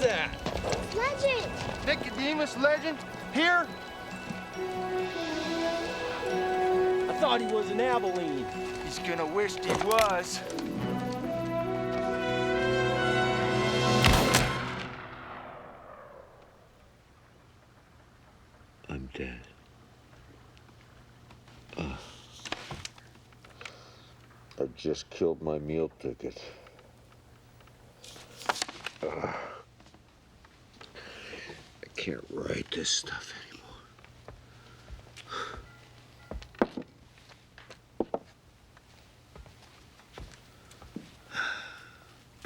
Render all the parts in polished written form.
that? Legend! Nicodemus Legend? Here? I thought he was in Abilene. He's gonna wish he was. I'm dead. I just killed my meal ticket. I can't write this stuff anymore.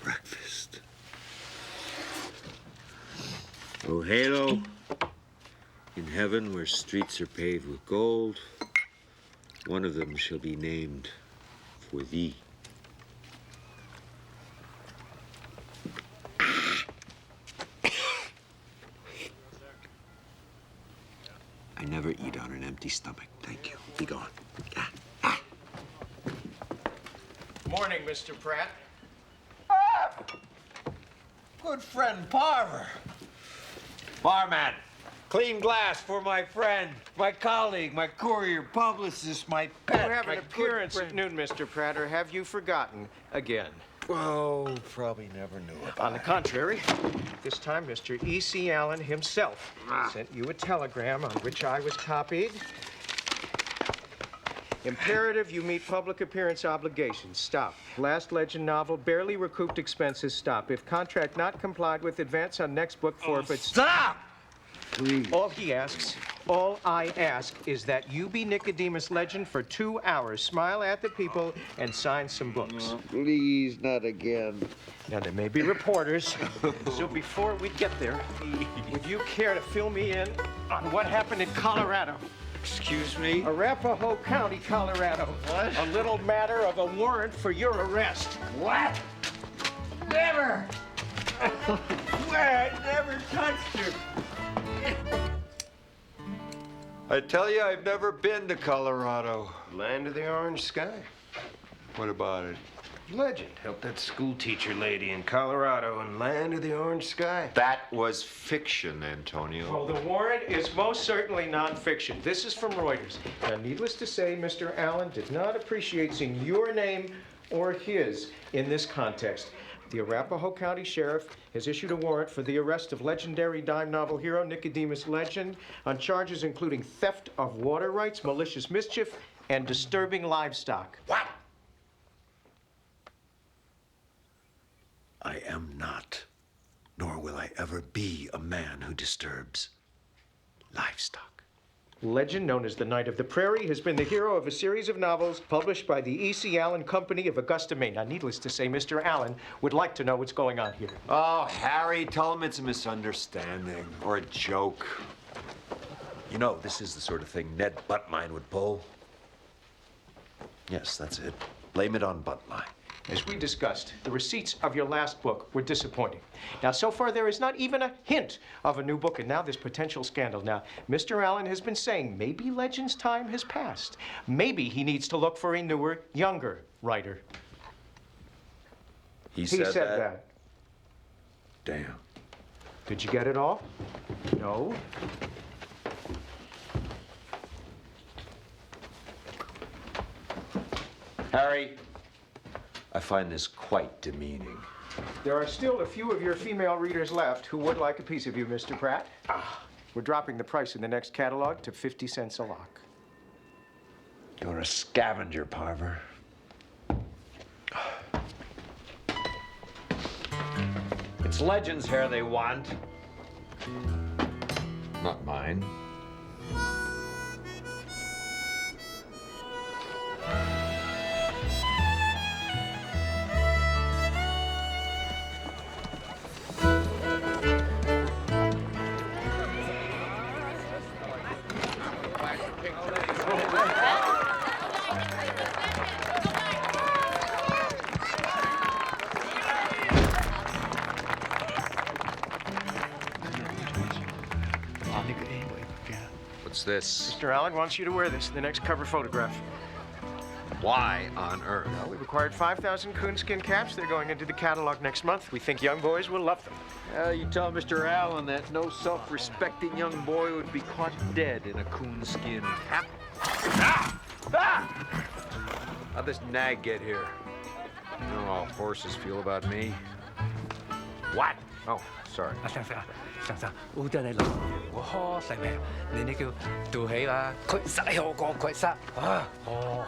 Breakfast. Oh, halo. In heaven, where streets are paved with gold, one of them shall be named for thee. I never eat on an empty stomach. Thank you. Be gone. Morning, Mr. Pratt. Good friend Parver. Barman, clean glass for my friend, my colleague, my courier, publicist, my pet. You have my an good appearance at friend. noon, Mr. Pratt, or have you forgotten again? Oh, probably never knew about On the contrary, this time Mr. E.C. Allen himself sent you a telegram on which I was copied. Imperative you meet public appearance obligations. Stop. Last Legend novel, barely recouped expenses. Stop. If contract not complied with, advance on next book forfeit. Stop! Please. All I ask is that you be Nicodemus Legend for 2 hours. Smile at the people and sign some books. Please, not again. Now, there may be reporters, so before we get there, would you care to fill me in on what happened in Colorado? Excuse me? Arapahoe County, Colorado. What? A little matter of a warrant for your arrest. What? Never! I never touched you. I tell you, I've never been to Colorado. Land of the orange sky. What about it? Legend. Helped that school teacher lady in Colorado and land of the orange sky. That was fiction, Antonio. Well, the warrant is most certainly nonfiction. This is from Reuters. Now, needless to say, Mr. Allen did not appreciate seeing your name or his in this context. The Arapahoe County Sheriff has issued a warrant for the arrest of legendary dime novel hero Nicodemus Legend on charges including theft of water rights, malicious mischief, and disturbing livestock. What? I am not, nor will I ever be a man who disturbs livestock. Legend, known as the Knight of the Prairie, has been the hero of a series of novels published by the E.C. Allen Company of Augusta, Maine. Now, needless to say, Mr. Allen would like to know what's going on here. Oh, Harry, tell him it's a misunderstanding or a joke. You know, this is the sort of thing Ned Buttline would pull. Yes, that's it. Blame it on Buttline. As we discussed, the receipts of your last book were disappointing. Now, so far, there is not even a hint of a new book, and now there's potential scandal. Now, Mr. Allen has been saying maybe Legend's time has passed. Maybe he needs to look for a newer, younger writer. He said that. Damn. Did you get it all? No? Harry, I find this quite demeaning. There are still a few of your female readers left who would like a piece of you, Mr. Pratt. We're dropping the price in the next catalog to 50 cents a lock. You're a scavenger, Parver. It's Legend's hair they want. Not mine. What's this? Mr. Allen wants you to wear this in the next cover photograph. Why on earth? Well, we required 5,000 coonskin caps. They're going into the catalog next month. We think young boys will love them. You tell Mr. Allen that no self-respecting young boy would be caught dead in a coonskin cap. Ah! Ah! How'd this nag get here? You know how horses feel about me. What? Oh, sorry. 常常好得你老我呵細命，你叫杜起啦，佢實我講佢實啊哦。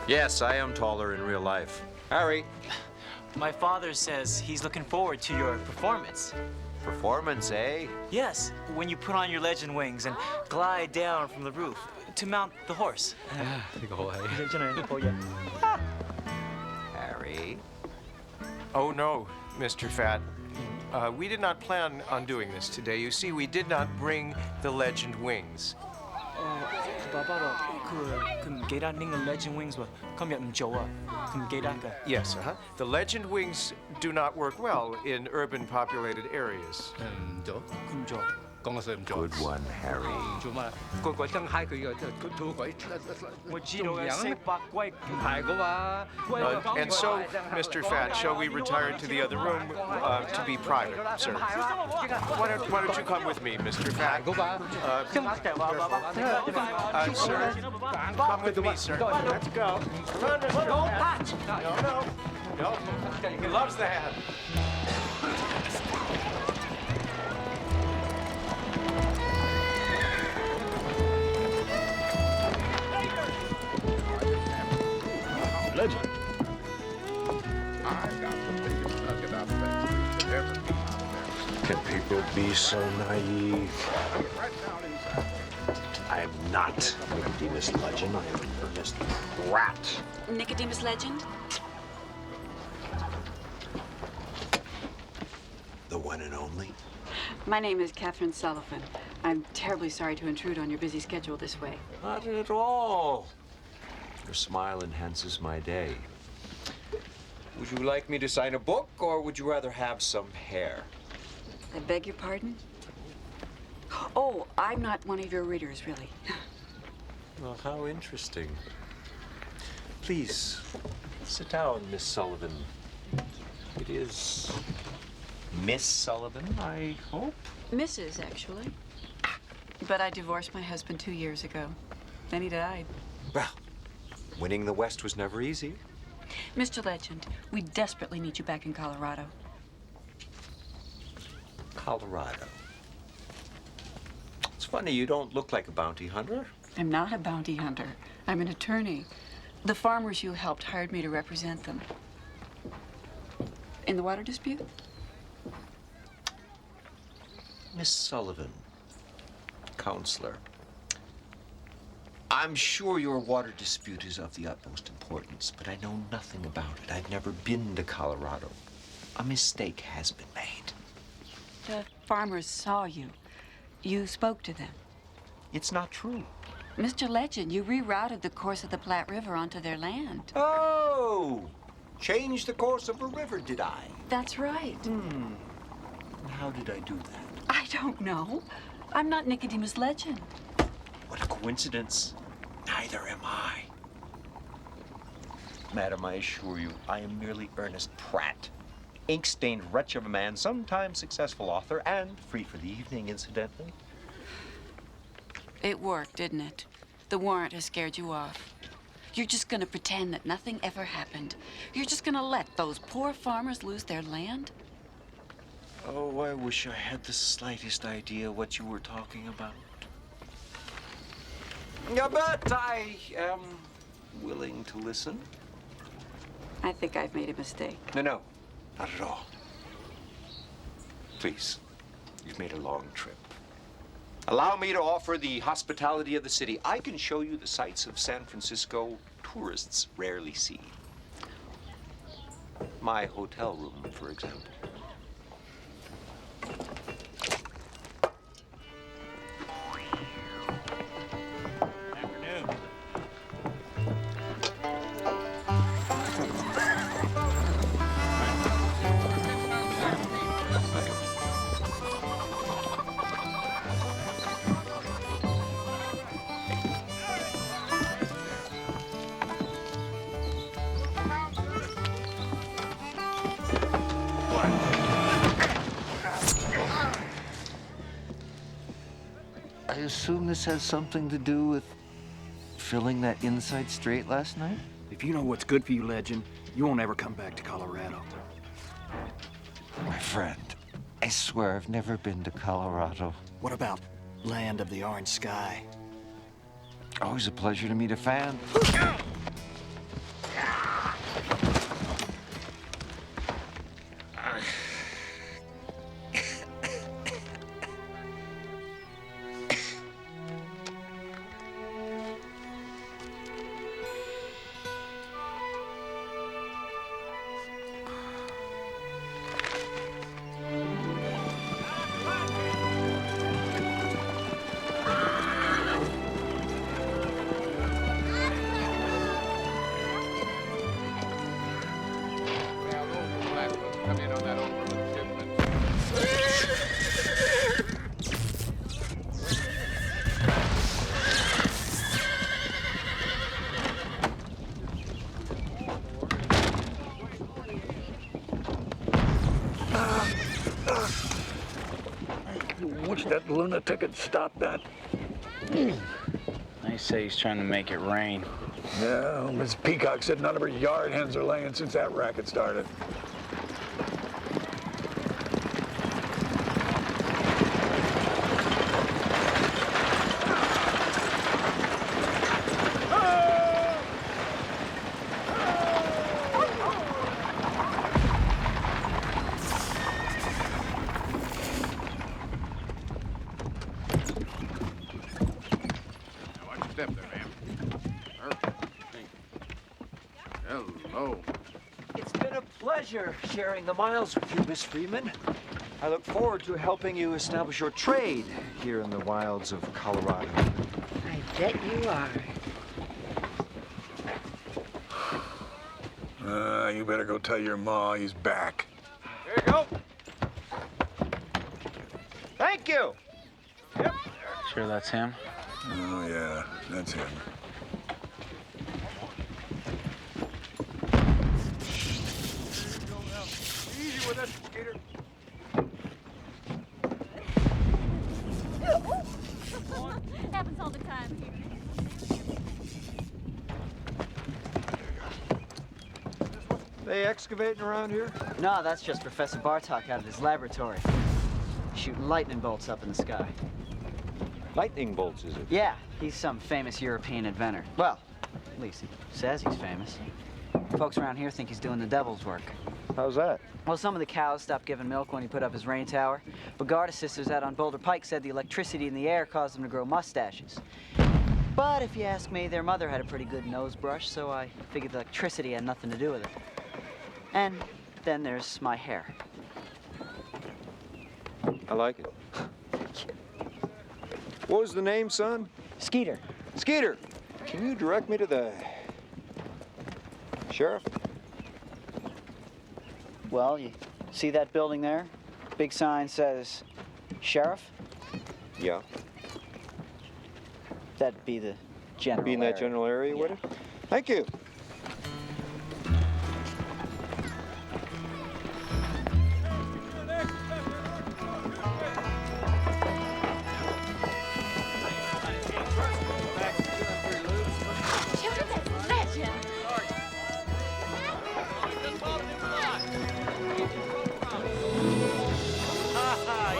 Yes, I am taller in real life. Harry. My father says he's looking forward to your performance. Performance, eh? Yes, when you put on your legend wings and glide down from the roof to mount the horse. 呢個好係。真係好嘢。 Harry. Oh, no, Mr. Fat. We did not plan on doing this today. You see, we did not bring the legend wings. 爸爸話佢唔記得拎個 legend wings 喎，今日唔做啊，佢唔記得㗎。Yes, The legend wings do not work well in urban populated areas. 唔做，佢唔做。講個水唔做。 Good one, Harry. 做乜？個鬼真閪佢嘅，佢吐鬼。我知道嘅四百龜唔係噶嘛。And so, Mr. Fat, shall we retire to the other room to be private, sir? Why don't you come with me, Mr. Fat? Sir, come with me, sir. Let's go. No. He loves the hat. Legend. Can people be so naive? I am not Nicodemus Legend. I am Ernest Rat. Nicodemus Legend? The one and only. My name is Catherine Sullivan. I'm terribly sorry to intrude on your busy schedule this way. Not at all. Your smile enhances my day. Would you like me to sign a book, or would you rather have some hair? I beg your pardon? Oh, I'm not one of your readers, really. Well, how interesting. Please, sit down, Miss Sullivan. It is Miss Sullivan, I hope? Mrs., actually. But I divorced my husband 2 years ago. Then he died. Well, winning the West was never easy. Mr. Legend, we desperately need you back in Colorado. Colorado. It's funny, you don't look like a bounty hunter. I'm not a bounty hunter. I'm an attorney. The farmers you helped hired me to represent them. In the water dispute? Miss Sullivan, counselor. I'm sure your water dispute is of the utmost importance, but I know nothing about it. I've never been to Colorado. A mistake has been made. The farmers saw you. You spoke to them. It's not true. Mr. Legend, you rerouted the course of the Platte River onto their land. Oh! Changed the course of a river, did I? That's right. And how did I do that? I don't know. I'm not Nicodemus Legend. What a coincidence. Neither am I. Madam, I assure you, I am merely Ernest Pratt. Ink-stained wretch of a man, sometimes successful author, and free for the evening, incidentally. It worked, didn't it? The warrant has scared you off. You're just gonna pretend that nothing ever happened. You're just gonna let those poor farmers lose their land? Oh, I wish I had the slightest idea what you were talking about. Yeah, but I am willing to listen. I think I've made a mistake. No, not at all. Please, you've made a long trip. Allow me to offer the hospitality of the city. I can show you the sights of San Francisco tourists rarely see. My hotel room, for example. assume this has something to do with filling that inside straight last night? If you know what's good for you, Legend, you won't ever come back to Colorado. My friend, I swear I've never been to Colorado. What about Land of the Orange Sky? Always a pleasure to meet a fan. Wish that lunatic had stopped that. They say he's trying to make it rain. Yeah, Miss Peacock said none of her yard hens are laying since that racket started. Hello. It's been a pleasure sharing the miles with you, Miss Freeman. I look forward to helping you establish your trade here in the wilds of Colorado. I bet you are. You better go tell your ma he's back. There you go. Thank you. Yep. Sure that's him? Oh, yeah, that's him. Easy with us, Peter. Happens all the time here. They excavating around here? No, that's just Professor Bartok out of his laboratory. Shooting lightning bolts up in the sky. Lightning bolts, is it? Yeah, he's some famous European inventor. Well, at least he says he's famous. Folks around here think he's doing the devil's work. How's that? Well, some of the cows stopped giving milk when he put up his rain tower. But Garda sisters out on Boulder Pike said the electricity in the air caused them to grow mustaches. But if you ask me, their mother had a pretty good nose brush, so I figured the electricity had nothing to do with it. And then there's my hair. I like it. What was the name, son? Skeeter. Skeeter, can you direct me to the sheriff? Well, you see that building there? Big sign says sheriff. Yeah. That'd be the general Be in that area. general area, would it? Thank you.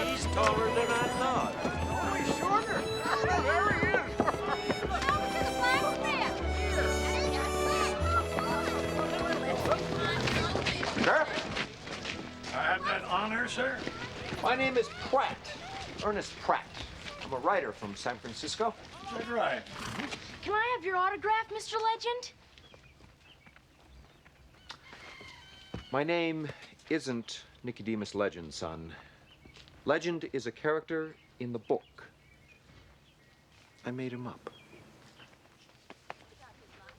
He's taller than I thought. Oh, he's shorter. There he is. Sheriff? I have that honor, sir. My name is Pratt. Ernest Pratt. I'm a writer from San Francisco. That's right. Can I have your autograph, Mr. Legend? My name isn't Nicodemus Legend, son. Legend is a character in the book. I made him up.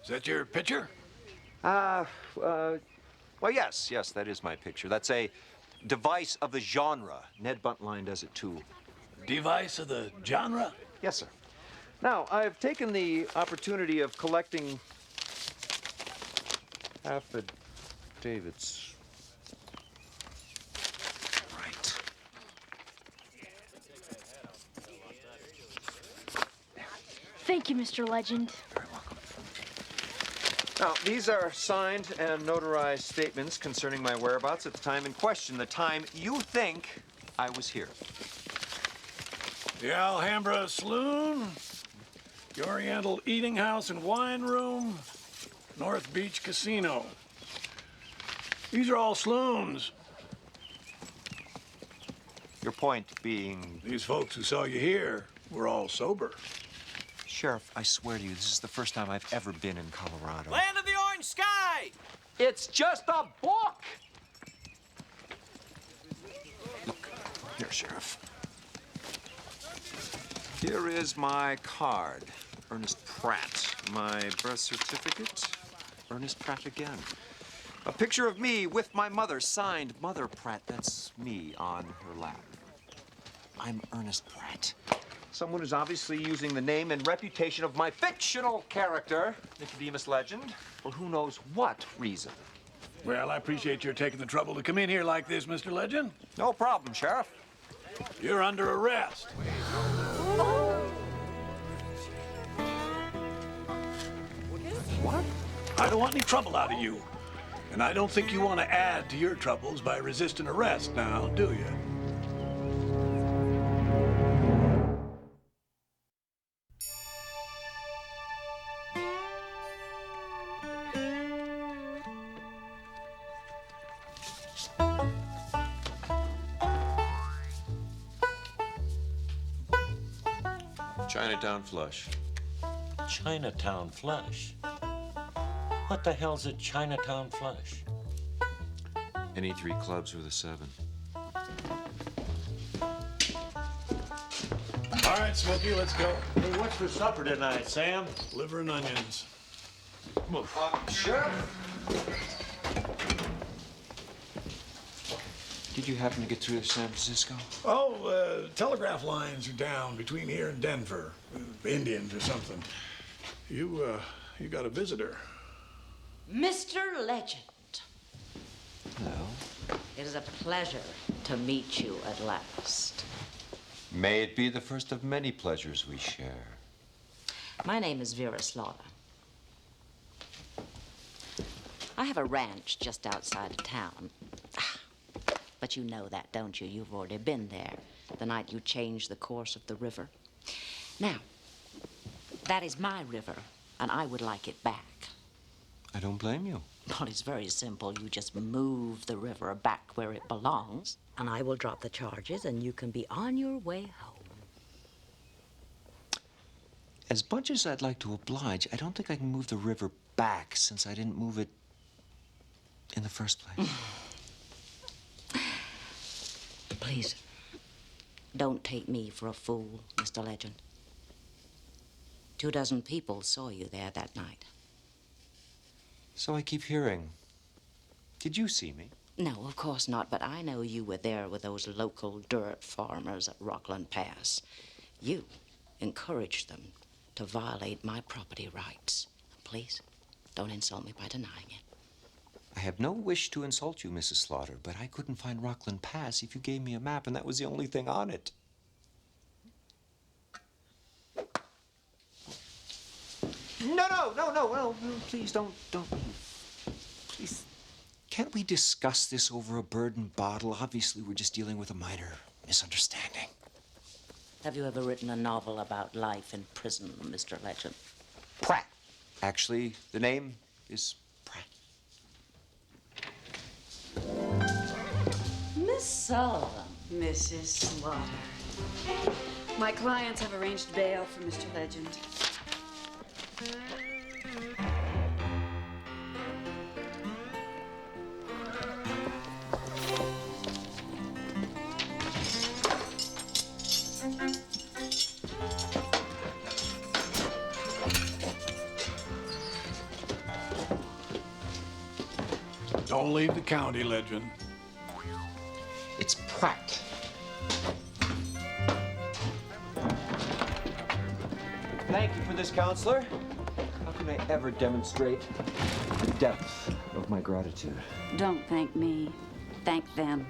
Is that your picture? Well, yes, that is my picture. That's a device of the genre. Ned Buntline does it too. Device of the genre? Yes, sir. Now, I've taken the opportunity of collecting affidavits. Thank you, Mr. Legend. Now, these are signed and notarized statements concerning my whereabouts at the time in question, the time you think I was here. The Alhambra Saloon, the Oriental Eating House and Wine Room, North Beach Casino. These are all saloons. Your point being? These folks who saw you here were all sober. Sheriff, I swear to you, this is the first time I've ever been in Colorado. Land of the orange sky! It's just a book! Look, here, Sheriff. Here is my card, Ernest Pratt. My birth certificate, Ernest Pratt again. A picture of me with my mother, signed Mother Pratt. That's me on her lap. I'm Ernest Pratt. Someone who's obviously using the name and reputation of my fictional character, Nicodemus Legend, for who knows what reason. Well, I appreciate your taking the trouble to come in here like this, Mr. Legend. No problem, Sheriff. You're under arrest. What? I don't want any trouble out of you. And I don't think you want to add to your troubles by resisting arrest now, do you? Chinatown Flush. Chinatown Flush? What the hell's a Chinatown Flush? Any three clubs with a 7. All right, Smokey, let's go. Hey, what's for supper tonight, Sam? Liver and onions. Sheriff? Did you happen to get through to San Francisco? Oh, telegraph lines are down between here and Denver. Indians or something. You got a visitor. Mr. Legend. Hello. It is a pleasure to meet you at last. May it be the first of many pleasures we share. My name is Vera Slaughter. I have a ranch just outside of town. But you know that, don't you? You've already been there the night you changed the course of the river. Now, that is my river, and I would like it back. I don't blame you. Well, it's very simple. You just move the river back where it belongs, and I will drop the charges, and you can be on your way home. As much as I'd like to oblige, I don't think I can move the river back since I didn't move it in the first place. Please, don't take me for a fool, Mr. Legend. 24 people saw you there that night. So I keep hearing. Did you see me? No, of course not, but I know you were there with those local dirt farmers at Rockland Pass. You encouraged them to violate my property rights. Please, don't insult me by denying it. I have no wish to insult you, Mrs. Slaughter, but I couldn't find Rockland Pass if you gave me a map, and that was the only thing on it. No, please don't leave. Please, can't we discuss this over a bird and bottle? Obviously, we're just dealing with a minor misunderstanding. Have you ever written a novel about life in prison, Mr. Legend? Pratt. Actually, the name is Pratt. Miss Sullivan. Mrs. Slaughter. My clients have arranged bail for Mr. Legend. Don't leave the county, Legend. It's Pratt. Thank you for this, counselor. How can I ever demonstrate the depth of my gratitude? Don't thank me. Thank them.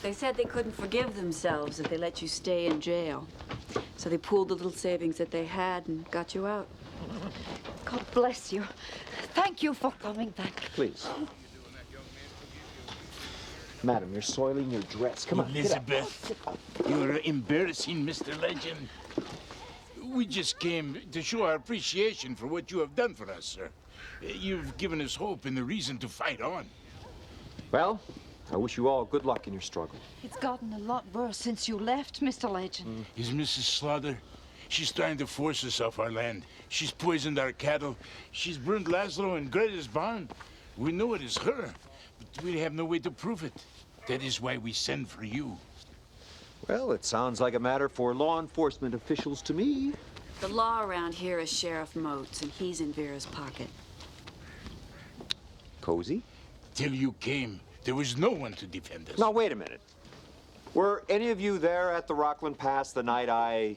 They said they couldn't forgive themselves if they let you stay in jail. So they pooled the little savings that they had and got you out. God bless you. Thank you for coming back. Please. Madam, you're soiling your dress. Come on, Elizabeth, you're embarrassing Mr. Legend. We just came to show our appreciation for what you have done for us, sir. You've given us hope and the reason to fight on. Well, I wish you all good luck in your struggle. It's gotten a lot worse since you left, Mr. Legend. Is Mrs. Slaughter? She's trying to force us off our land. She's poisoned our cattle. She's burned Laszlo and Greta's barn. We know it is her, but we have no way to prove it. That is why we send for you. Well, it sounds like a matter for law enforcement officials to me. The law around here is Sheriff Moats, and he's in Vera's pocket. Cozy? Till you came, there was no one to defend us. Now, wait a minute. Were any of you there at the Rockland Pass the night I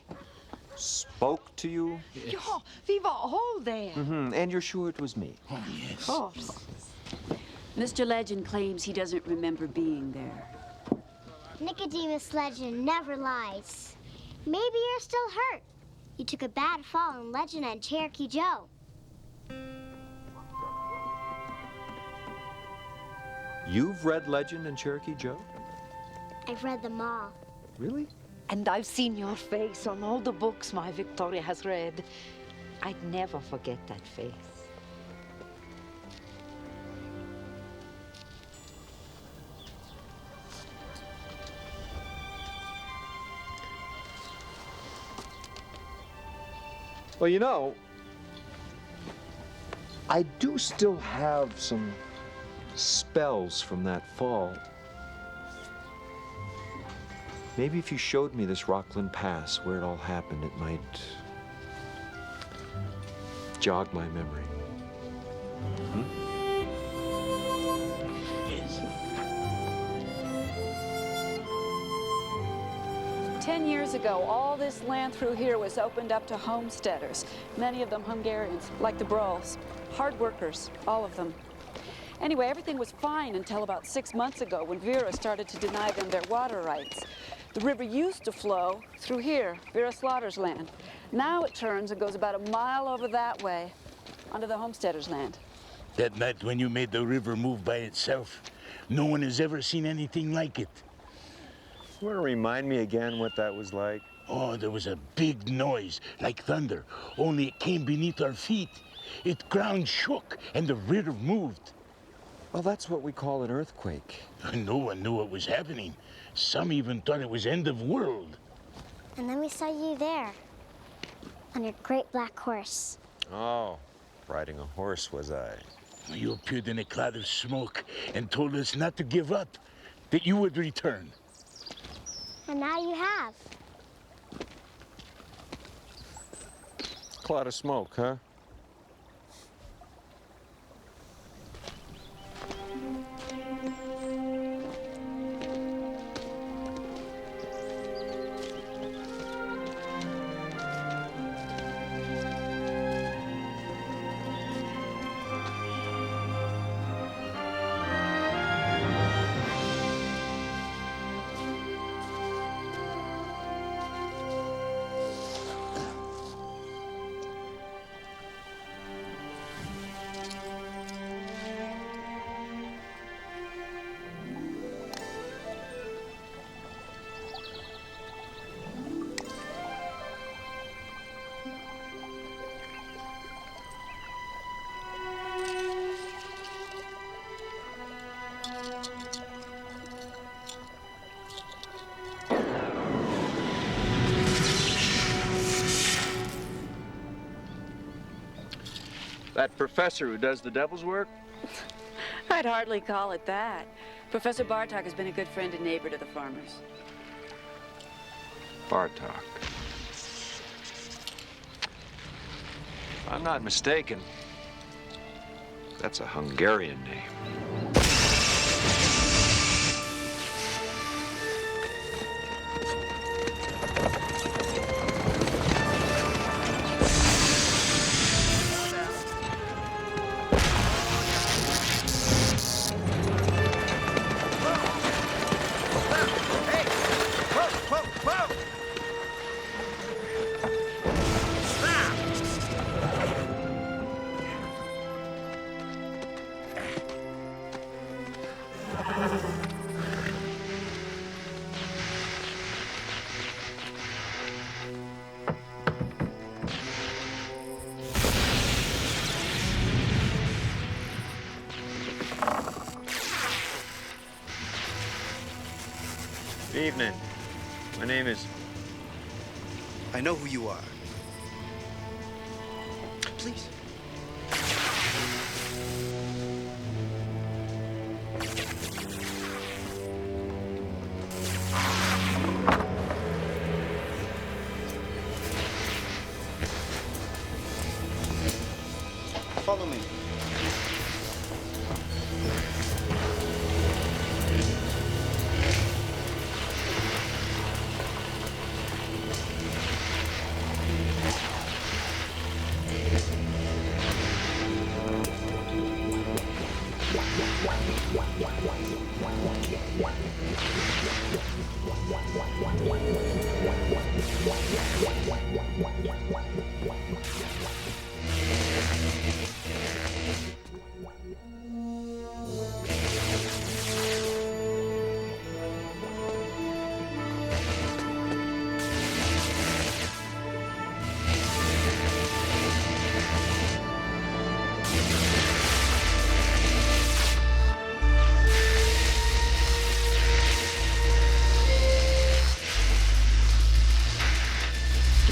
spoke to you? Yeah, we were all there. And you're sure it was me? Oh, yes. Of course. Mr. Legend claims he doesn't remember being there. Nicodemus Legend never lies. Maybe you're still hurt. You took a bad fall in Legend and Cherokee Joe. You've read Legend and Cherokee Joe? I've read them all. Really? And I've seen your face on all the books my Victoria has read. I'd never forget that face. Well, you know, I do still have some spells from that fall. Maybe if you showed me this Rockland Pass, where it all happened, it might jog my memory. 10 years ago, all this land through here was opened up to homesteaders, many of them Hungarians, like the Brolls. Hard workers, all of them. Anyway, everything was fine until about 6 months ago when Vera started to deny them their water rights. The river used to flow through here, Vera Slaughter's land. Now it turns and goes about a mile over that way, onto the homesteaders' land. That night when you made the river move by itself, no one has ever seen anything like it. You want to remind me again what that was like? Oh, there was a big noise, like thunder, only it came beneath our feet. The ground shook and the river moved. Well, that's what we call an earthquake. No one knew what was happening. Some even thought it was end of world. And then we saw you there, on your great black horse. Oh, riding a horse was I. You appeared in a cloud of smoke and told us not to give up, that you would return. And now you have. Cloud of smoke, huh? That professor who does the devil's work? I'd hardly call it that. Professor Bartok has been a good friend and neighbor to the farmers. Bartok. If I'm not mistaken, that's a Hungarian name. Good evening. My name is... I know who you are. Please. Follow me.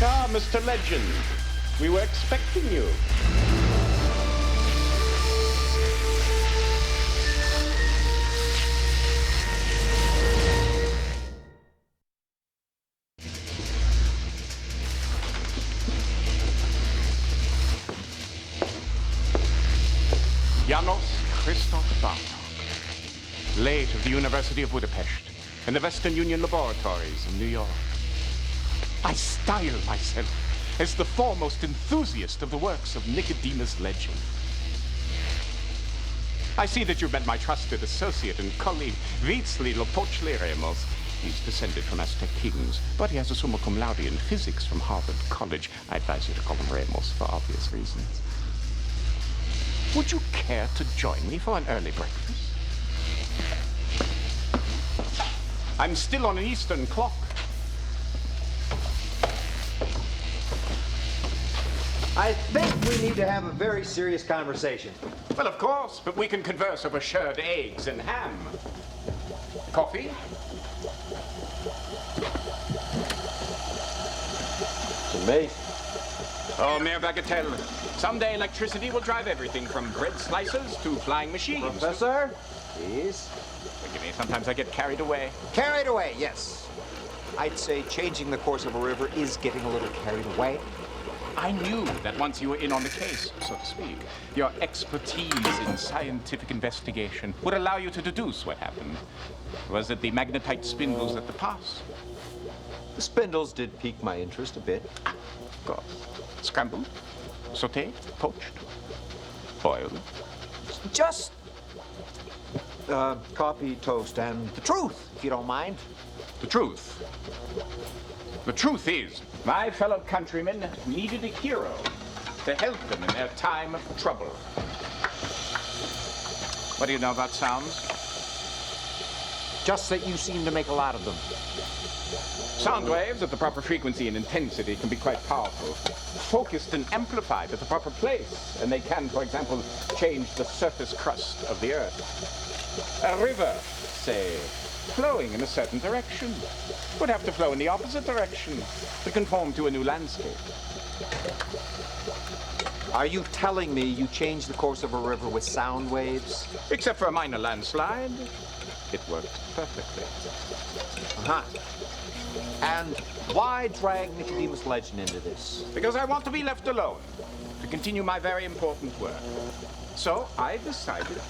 Ah, Mr. Legend. We were expecting you. Janos Christoph Bartok, late of the University of Budapest and the Western Union Laboratories in New York. I style myself as the foremost enthusiast of the works of Nicodemus Legend. I see that you've met my trusted associate and colleague, Vitsli Lopochli Ramos. He's descended from Aztec kings, but he has a summa cum laude in physics from Harvard College. I advise you to call him Ramos for obvious reasons. Would you care to join me for an early breakfast? I'm still on an Eastern clock. I think we need to have a very serious conversation. Well, of course, but we can converse over shirred eggs and ham. Coffee? To me. Oh, mere bagatelle. Someday electricity will drive everything from bread slicers to flying machines. Professor, please. Forgive me, sometimes I get carried away. Carried away, yes. I'd say changing the course of a river is getting a little carried away. I knew that once you were in on the case, so to speak, your expertise in scientific investigation would allow you to deduce what happened. Was it the magnetite spindles at the pass? The spindles did pique my interest a bit. Good. Scrambled, sautéed, poached, boiled. Just coffee, toast, and the truth, if you don't mind. The truth? The truth is, my fellow countrymen needed a hero to help them in their time of trouble. What do you know about sounds? Just that you seem to make a lot of them. Sound waves at the proper frequency and intensity can be quite powerful. Focused and amplified at the proper place, and they can, for example, change the surface crust of the Earth. A river, say, flowing in a certain direction would have to flow in the opposite direction to conform to a new landscape. Are you telling me you changed the course of a river with sound waves? Except for a minor landslide, it worked perfectly. Uh-huh. And why drag Nicodemus Legend into this? Because I want to be left alone to continue my very important work. So I decided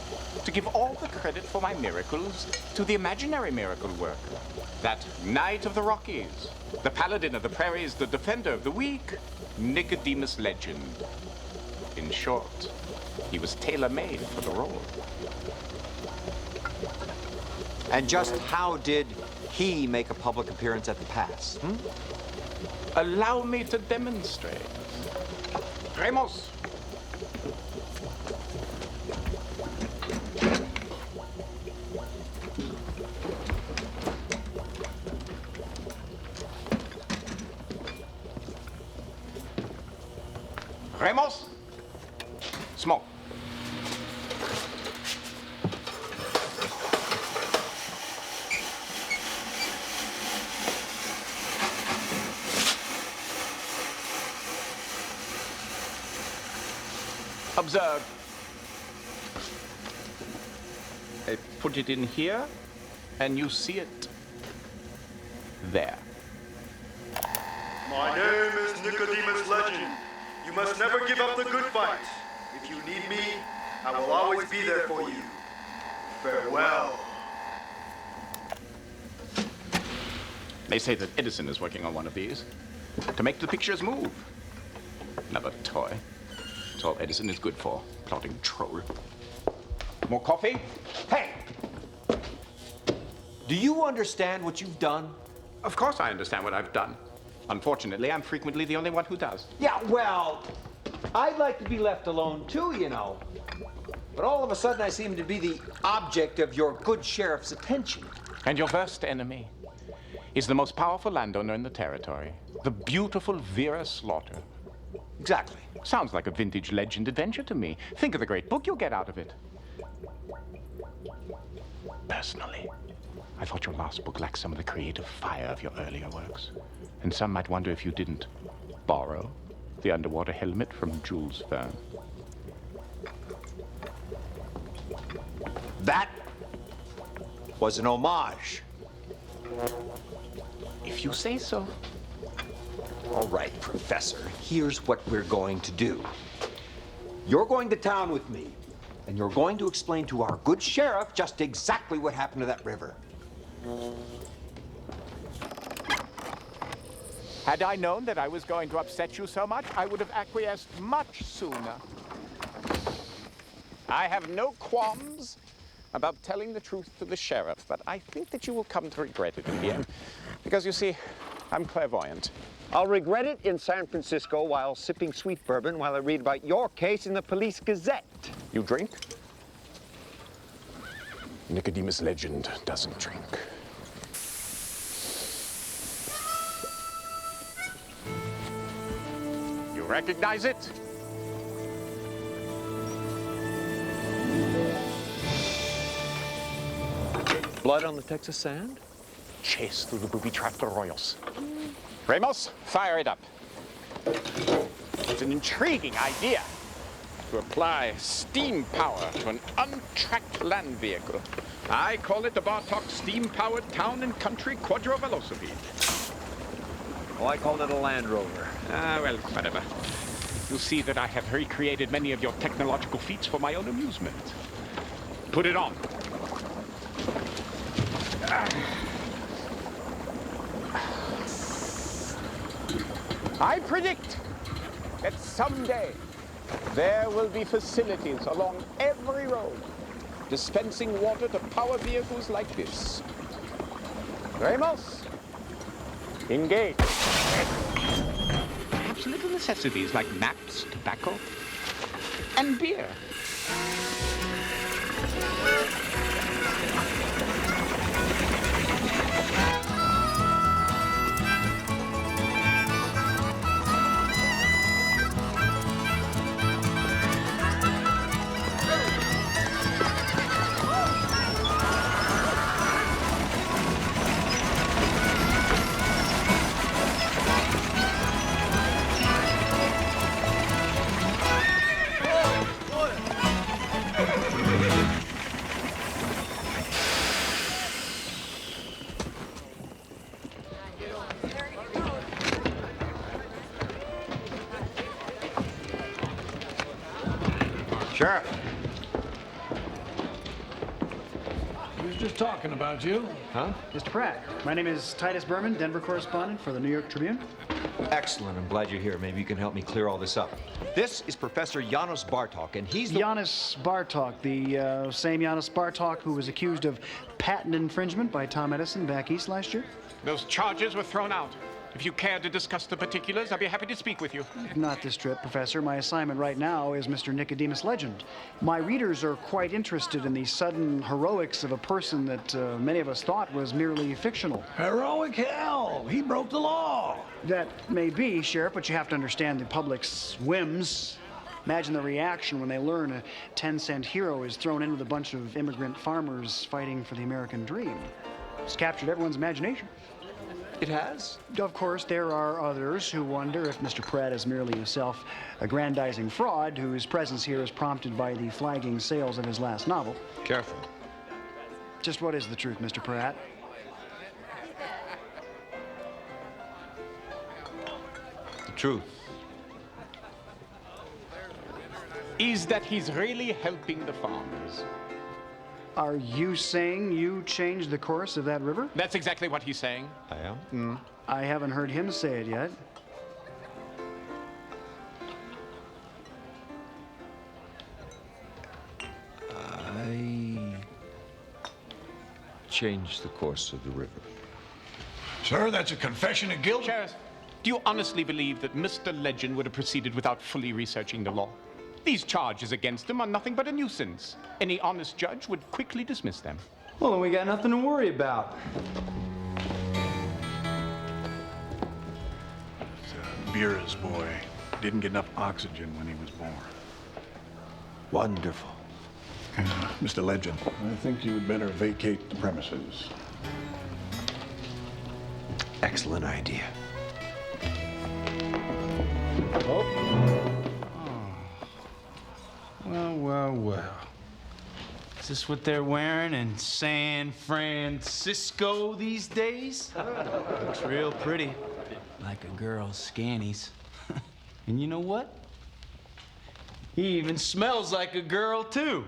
to give all the credit for my miracles to the imaginary miracle worker. That knight of the Rockies, the paladin of the prairies, the defender of the weak, Nicodemus Legend. In short, he was tailor-made for the role. And just how did he make a public appearance at the pass? Allow me to demonstrate. Ramos! Ramos, smoke. Observe. I put it in here, and you see it there. My name is Nicodemus Legend. You must never give up the good fight. If you need me, I will always be there for you. Farewell. They say that Edison is working on one of these to make the pictures move. Another toy. It's all Edison is good for, plotting troll. More coffee? Hey! Do you understand what you've done? Of course I understand what I've done. Unfortunately, I'm frequently the only one who does. Yeah, well, I'd like to be left alone too, you know. But all of a sudden I seem to be the object of your good sheriff's attention. And your worst enemy is the most powerful landowner in the territory, the beautiful Vera Slaughter. Exactly. Sounds like a vintage legend adventure to me. Think of the great book you'll get out of it. Personally, I thought your last book lacked some of the creative fire of your earlier works. And some might wonder if you didn't borrow the underwater helmet from Jules Verne. That was an homage. If you say so. All right, Professor, here's what we're going to do. You're going to town with me, and you're going to explain to our good sheriff just exactly what happened to that river. Had I known that I was going to upset you so much, I would have acquiesced much sooner. I have no qualms about telling the truth to the sheriff, but I think that you will come to regret it in the end. Because you see, I'm clairvoyant. I'll regret it in San Francisco while sipping sweet bourbon while I read about your case in the Police Gazette. You drink? Nicodemus Legend doesn't drink. You recognize it? Blood on the Texas sand? Chase through the booby-trapped arroyos. Ramos, fire it up. It's an intriguing idea to apply steam power to an untracked land vehicle. I call it the Bartok steam-powered town and country quadro-velocipede. Oh, I called it a Land Rover. Well, whatever. You'll see that I have recreated many of your technological feats for my own amusement. Put it on. I predict that someday there will be facilities along every road dispensing water to power vehicles like this. Ramos, engage. Perhaps little necessities like maps, tobacco, and beer. Sheriff. He was just talking about you. Huh? Mr. Pratt, my name is Titus Berman, Denver correspondent for the New York Tribune. Excellent. I'm glad you're here. Maybe you can help me clear all this up. This is Professor Janos Bartok, and he's the... Janos Bartok, the same Janos Bartok who was accused of patent infringement by Tom Edison back east last year? Those charges were thrown out. If you care to discuss the particulars, I'd be happy to speak with you. Not this trip, Professor. My assignment right now is Mr. Nicodemus Legend. My readers are quite interested in the sudden heroics of a person that many of us thought was merely fictional. Heroic hell! He broke the law! That may be, Sheriff, but you have to understand the public's whims. Imagine the reaction when they learn a 10-cent hero is thrown in with a bunch of immigrant farmers fighting for the American dream. It's captured everyone's imagination. It has? Of course, there are others who wonder if Mr. Pratt is merely a self-aggrandizing fraud whose presence here is prompted by the flagging sales of his last novel. Careful. Just what is the truth, Mr. Pratt? The truth is that he's really helping the farmers. Are you saying you changed the course of that river? That's exactly what he's saying. I am. I haven't heard him say it yet. I changed the course of the river. Sir, that's a confession of guilt? Sheriff, do you honestly believe that Mr. Legend would have proceeded without fully researching the law? These charges against him are nothing but a nuisance. Any honest judge would quickly dismiss them. Well, then we got nothing to worry about. Bureau's boy didn't get enough oxygen when he was born. Wonderful. Mr. Legend, I think you would better vacate the premises. Excellent idea. Well. Is this what they're wearing in San Francisco these days? Looks real pretty. Like a girl's scannies. And you know what? He even smells like a girl, too.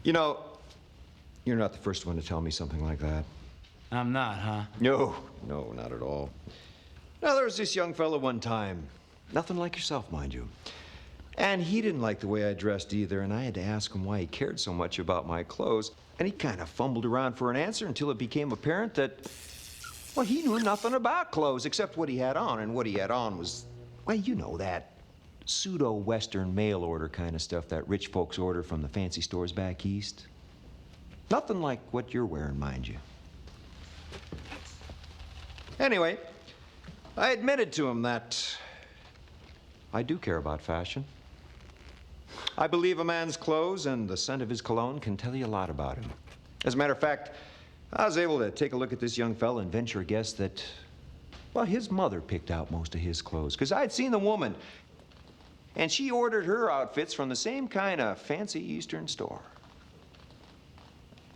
You know, you're not the first one to tell me something like that. I'm not, huh? No, not at all. Now, there was this young fellow one time. Nothing like yourself, mind you. And he didn't like the way I dressed either, and I had to ask him why he cared so much about my clothes. And he kind of fumbled around for an answer until it became apparent that, well, he knew nothing about clothes except what he had on. And what he had on was, well, you know, that pseudo-Western mail order kind of stuff that rich folks order from the fancy stores back east. Nothing like what you're wearing, mind you. Anyway, I admitted to him that I do care about fashion. I believe a man's clothes and the scent of his cologne can tell you a lot about him. As a matter of fact, I was able to take a look at this young fella and venture a guess that, well, his mother picked out most of his clothes, because I'd seen the woman, and she ordered her outfits from the same kind of fancy Eastern store.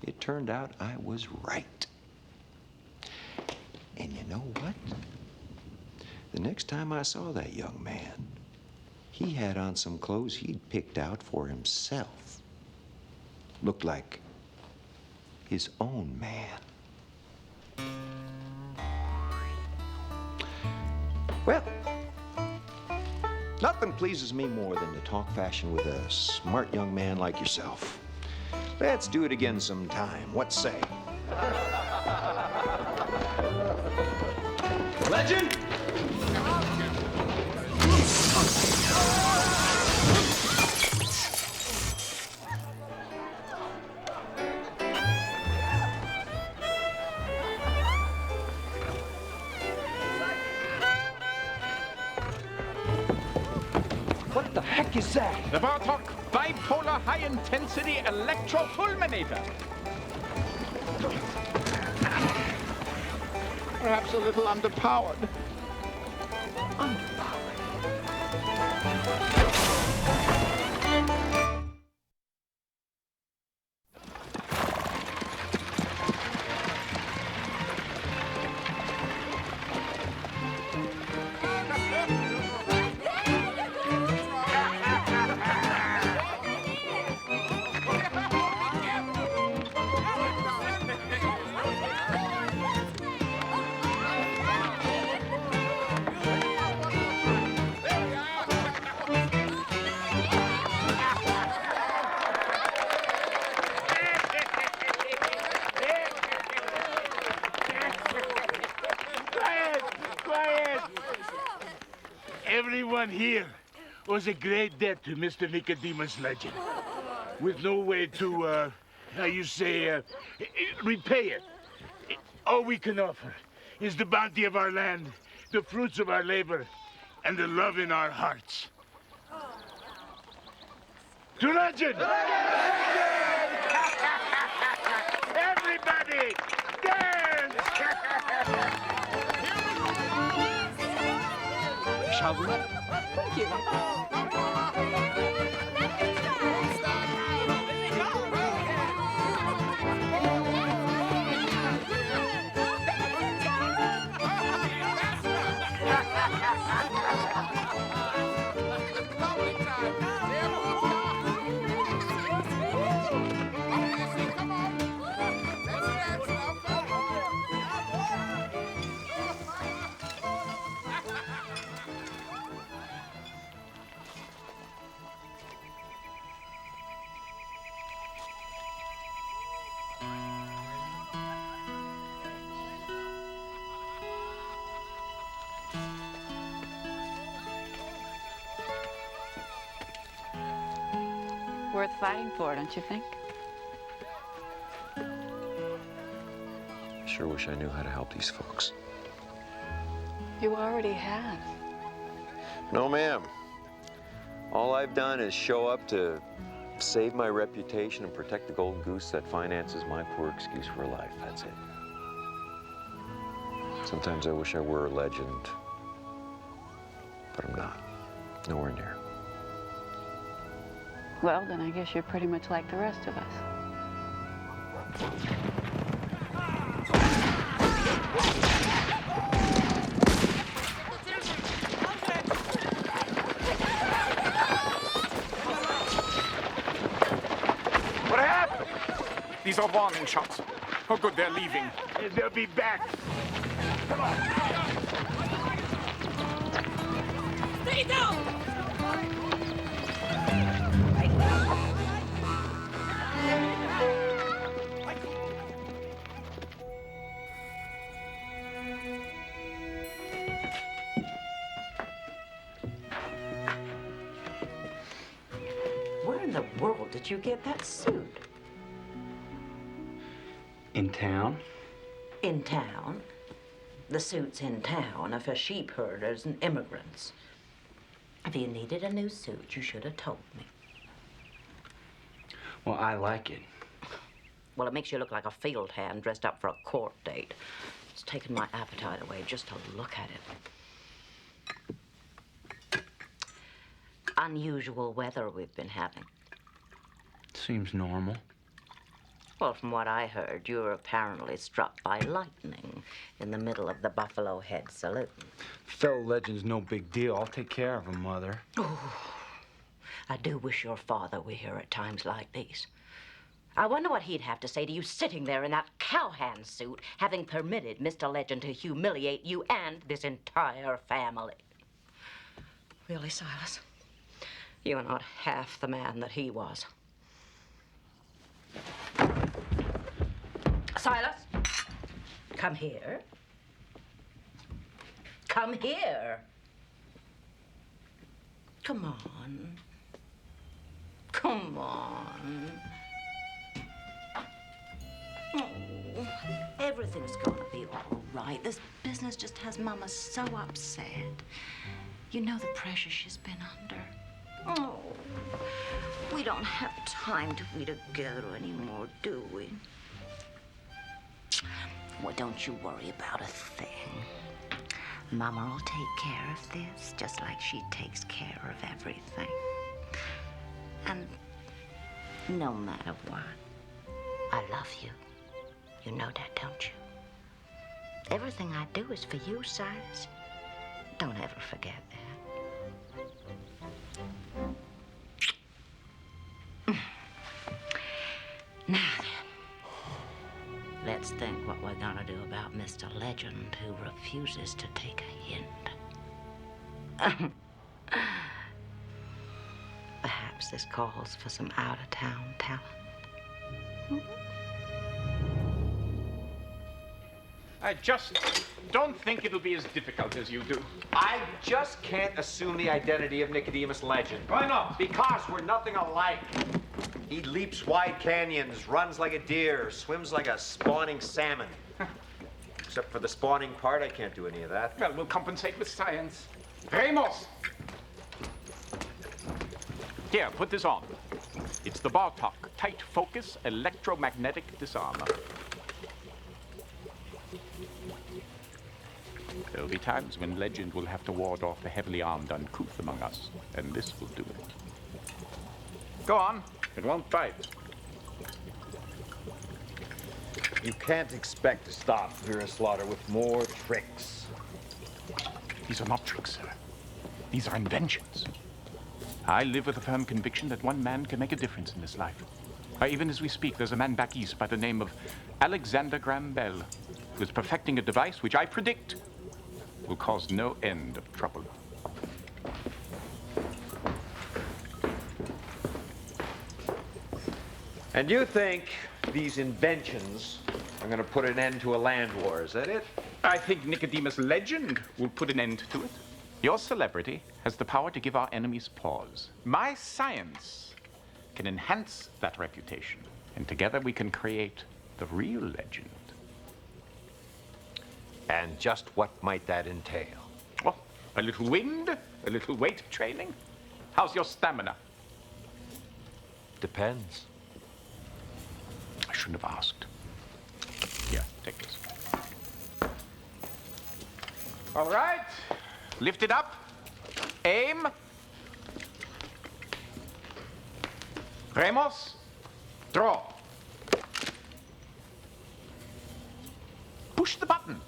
It turned out I was right. And you know what? The next time I saw that young man, he had on some clothes he'd picked out for himself. Looked like his own man. Well, nothing pleases me more than to talk fashion with a smart young man like yourself. Let's do it again sometime. What say? Legend! What the heck is that? The Bartok Bipolar High-Intensity Electrofulminator. Perhaps a little underpowered. Everyone here owes a great debt to Mr. Nicodemus Legend, with no way to, repay it. All we can offer is the bounty of our land, the fruits of our labor, and the love in our hearts. To Legend! Everybody, dance! Shall we? Thank you. Worth fighting for, don't you think? Sure wish I knew how to help these folks. You already have. No, ma'am. All I've done is show up to save my reputation and protect the golden goose that finances my poor excuse for a life. That's it. Sometimes I wish I were a legend, but I'm not. Nowhere near. Well, then I guess you're pretty much like the rest of us. What happened? These are warning shots. Oh, good, they're leaving. They'll be back. Come on. Stay down! Where in the world did you get that suit? In town? In town? The suits in town are for sheep herders and immigrants. If you needed a new suit, you should have told me. Well, I like it. Well, it makes you look like a field hand dressed up for a court date. It's taken my appetite away just to look at it. Unusual weather we've been having. Seems normal. Well, from what I heard, you were apparently struck by lightning in the middle of the Buffalo Head Saloon. Fellow legend's no big deal. I'll take care of him, Mother. I do wish your father were here at times like these. I wonder what he'd have to say to you sitting there in that cowhand suit, having permitted Mr. Legend to humiliate you and this entire family. Really, Silas? You are not half the man that he was. Silas, come here. Come here. Come on. Come on. Oh, everything's gonna be all right. This business just has Mama so upset. You know the pressure she's been under. Oh, we don't have time to be together anymore, do we? Well, don't you worry about a thing. Mama will take care of this just like she takes care of everything. And no matter what, I love you. You know that, don't you? Everything I do is for you, Silas. Don't ever forget that. Now then, let's think what we're gonna do about Mr. Legend, who refuses to take a hint. Perhaps this calls for some out-of-town talent. I just don't think it'll be as difficult as you do. I just can't assume the identity of Nicodemus Legend. Why not? Because we're nothing alike. He leaps wide canyons, runs like a deer, swims like a spawning salmon. Except for the spawning part, I can't do any of that. Well, we'll compensate with science. Ramos! Here, put this on. It's the Bartok Tight Focus Electromagnetic Disarmer. There'll be times when Legend will have to ward off the heavily armed uncouth among us, and this will do it. Go on. It won't bite. You can't expect to stop Vera Slaughter with more tricks. These are not tricks, sir. These are inventions. I live with a firm conviction that one man can make a difference in this life. Even as we speak, there's a man back east by the name of Alexander Graham Bell, who is perfecting a device which I predict will cause no end of trouble. And you think these inventions are going to put an end to a land war, is that it? I think Nicodemus Legend will put an end to it. Your celebrity has the power to give our enemies pause. My science can enhance that reputation, and together we can create the real Legend. And just what might that entail? Well, a little wind, a little weight training. How's your stamina? Depends. I shouldn't have asked. Here, take this. All right. Lift it up. Aim. Ramos. Draw. Push the button.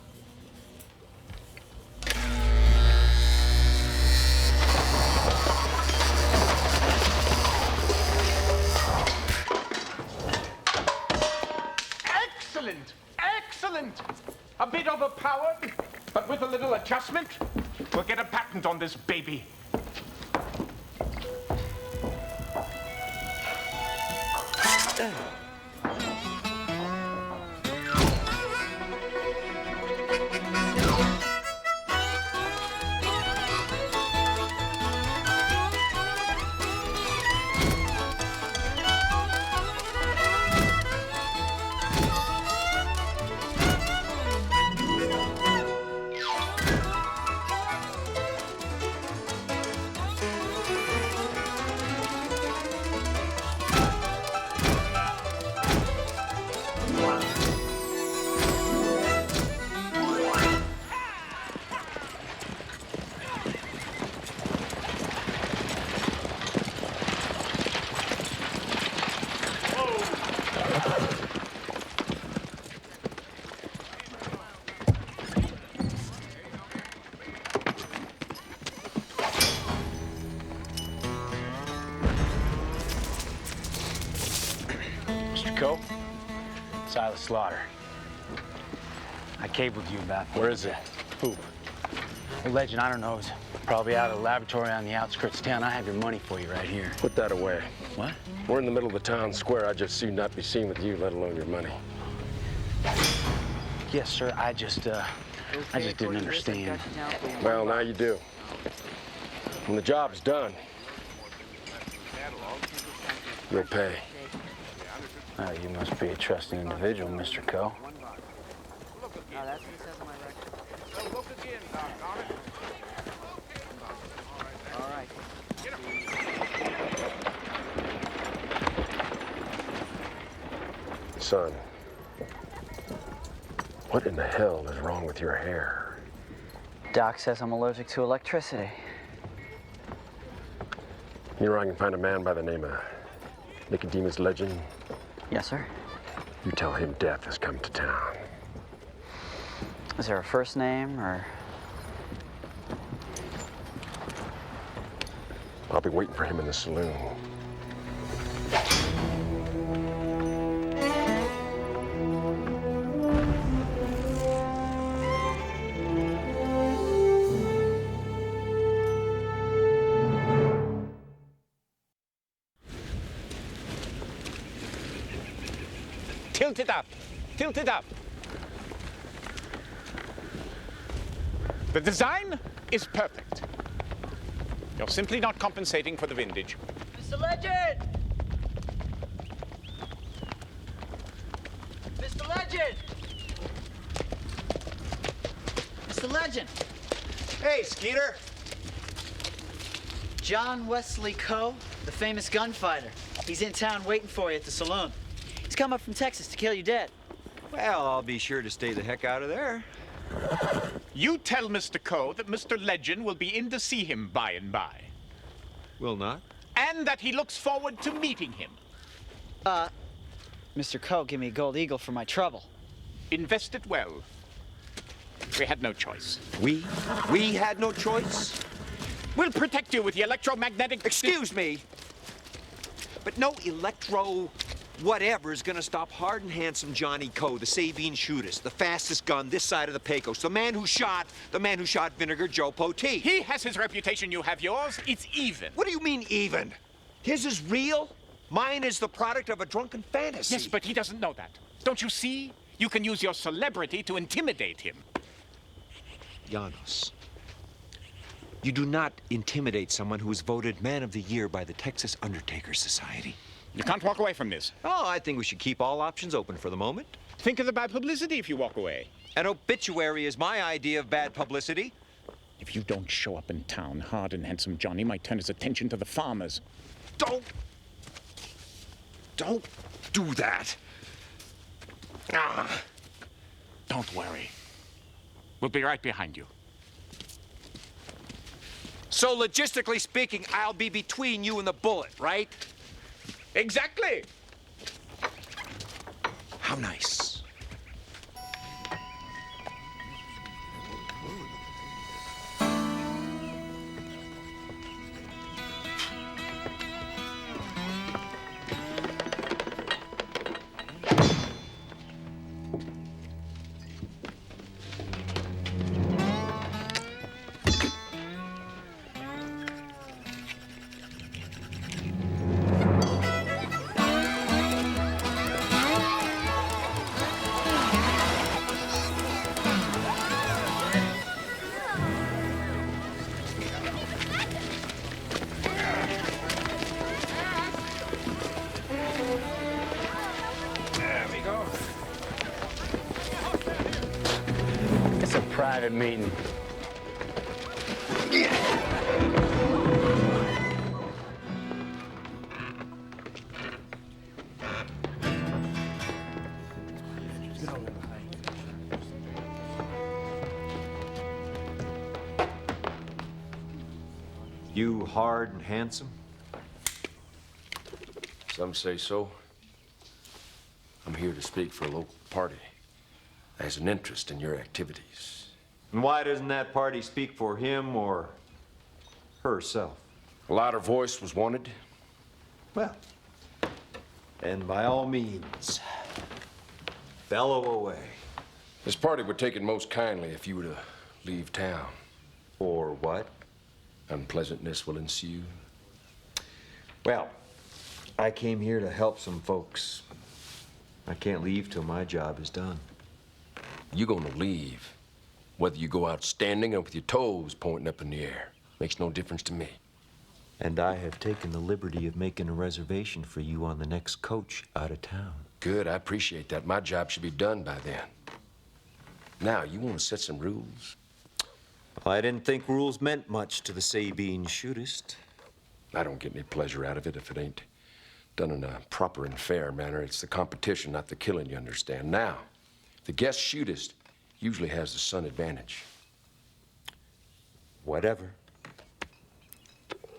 Excellent! Excellent! A bit overpowered, but with a little adjustment, we'll get a patent on this baby. Coe? Silas Slaughter. I cabled you about that. Where is it? Who? The Legend, I don't know. It's probably out of the laboratory on the outskirts of town. I have your money for you right here. Put that away. What? We're in the middle of the town square. I just soon not be seen with you, let alone your money. Yes, sir. I just didn't understand. Well, now you do. When the job's done, you'll pay. You must be a trusting individual, Mr. Coe. That's what it says on my record. Look again, Doc, on it. All right. Son, what in the hell is wrong with your hair? Doc says I'm allergic to electricity. You know I can find a man by the name of Nicodemus Legend? Yes, sir. You tell him death has come to town. Is there a first name, or? I'll be waiting for him in the saloon. Tilt it up. Tilt it up. The design is perfect. You're simply not compensating for the vintage. Mr. Legend! Mr. Legend! Mr. Legend! Hey, Skeeter. John Wesley Coe, the famous gunfighter. He's in town waiting for you at the saloon. He's come up from Texas to kill you dead. Well, I'll be sure to stay the heck out of there. You tell Mr. Coe that Mr. Legend will be in to see him by and by. Will not? And that he looks forward to meeting him. Mr. Coe gave me a gold eagle for my trouble. Invest it well. We had no choice. We had no choice? We'll protect you with the electromagnetic... Excuse me. But no electro whatever is gonna stop hard and handsome Johnny Coe, the Sabine shootist, the fastest gun this side of the Pecos, the man who shot Vinegar Joe Poteet. He has his reputation, you have yours. It's even. What do you mean even? His is real. Mine is the product of a drunken fantasy. Yes, but he doesn't know that. Don't you see? You can use your celebrity to intimidate him. Janos, you do not intimidate someone who was voted Man of the Year by the Texas Undertaker Society. You can't walk away from this. Oh, I think we should keep all options open for the moment. Think of the bad publicity if you walk away. An obituary is my idea of bad publicity. If you don't show up in town, Hard and Handsome Johnny might turn his attention to the farmers. Don't do that. Don't worry. We'll be right behind you. So logistically speaking, I'll be between you and the bullet, right? Exactly. How nice. Private meeting. You hard and handsome? Some say so. I'm here to speak for a local party that has an interest in your activities. And why doesn't that party speak for him or herself? A louder voice was wanted. Well, and by all means, bellow away. This party would take it most kindly if you were to leave town. Or what? Unpleasantness will ensue. Well, I came here to help some folks. I can't leave till my job is done. You're gonna leave. Whether you go out standing or with your toes pointing up in the air. Makes no difference to me. And I have taken the liberty of making a reservation for you on the next coach out of town. Good, I appreciate that. My job should be done by then. Now, you want to set some rules? Well, I didn't think rules meant much to the Sabine shootist. I don't get any pleasure out of it if it ain't done in a proper and fair manner. It's the competition, not the killing, you understand. Now, the guest shootist usually has the sun advantage. Whatever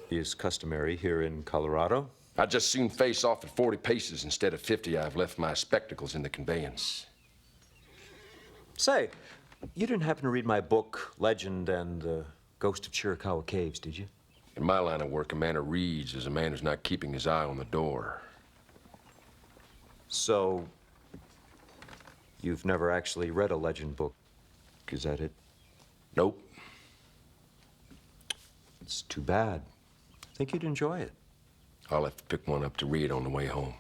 is customary here in Colorado. I just soon face off at 40 paces instead of 50. I've left my spectacles in the conveyance. Say, you didn't happen to read my book, Legend and the Ghost of Chiricahua Caves, did you? In my line of work, a man who reads is a man who's not keeping his eye on the door. So, you've never actually read a legend book, is that it? Nope. It's too bad. I think you'd enjoy it. I'll have to pick one up to read on the way home.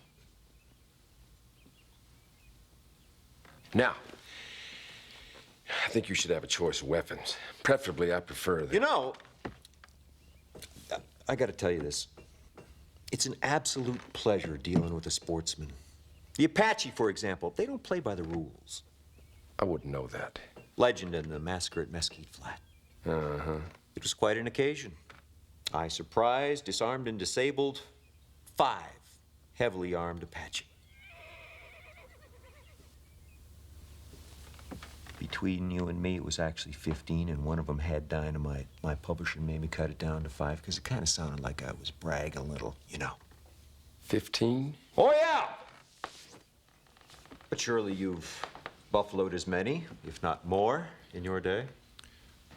Now, I think you should have a choice of weapons. Preferably, I prefer the... You know, I gotta tell you this. It's an absolute pleasure dealing with a sportsman. The Apache, for example, they don't play by the rules. I wouldn't know that. Legend in the massacre at Mesquite Flat. Uh-huh. It was quite an occasion. I surprised, disarmed, and disabled 5 heavily armed Apache. Between you and me, it was actually 15, and one of them had dynamite. My publisher made me cut it down to 5 because it kind of sounded like I was bragging a little, you know. 15? Oh, yeah! But surely you've buffaloed as many, if not more, in your day?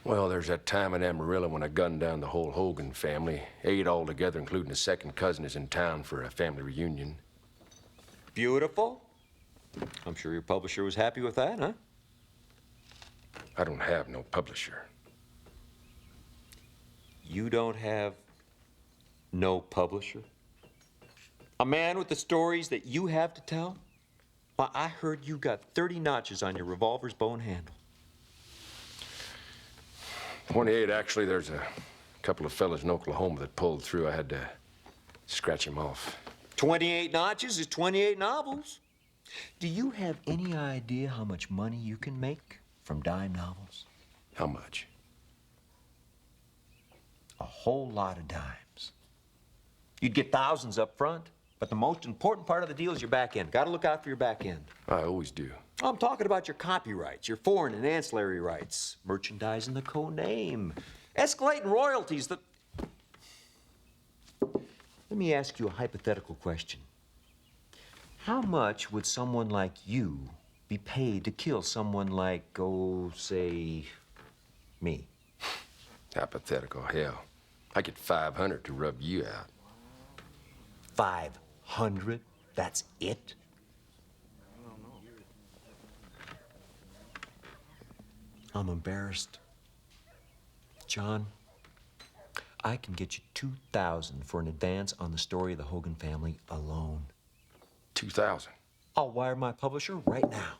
Well, there's that time in Amarillo when I gunned down the whole Hogan family. 8 altogether, including a second cousin, is in town for a family reunion. Beautiful. I'm sure your publisher was happy with that, huh? I don't have no publisher. You don't have no publisher? A man with the stories that you have to tell? Why, I heard you got 30 notches on your revolver's bone handle. 28, actually. There's a couple of fellas in Oklahoma that pulled through. I had to scratch him off. 28 notches is 28 novels. Do you have any idea how much money you can make from dime novels? How much? A whole lot of dimes. You'd get thousands up front, but the most important part of the deal is your back end. Gotta look out for your back end. I always do. I'm talking about your copyrights, your foreign and ancillary rights, merchandising the co-name, escalating royalties. Let me ask you a hypothetical question. How much would someone like you be paid to kill someone like, oh, say, me? Hypothetical, hell. I get 500 to rub you out. 500? That's it? I'm embarrassed. John, I can get you 2,000 for an advance on the story of the Hogan family alone. 2,000? I'll wire my publisher right now.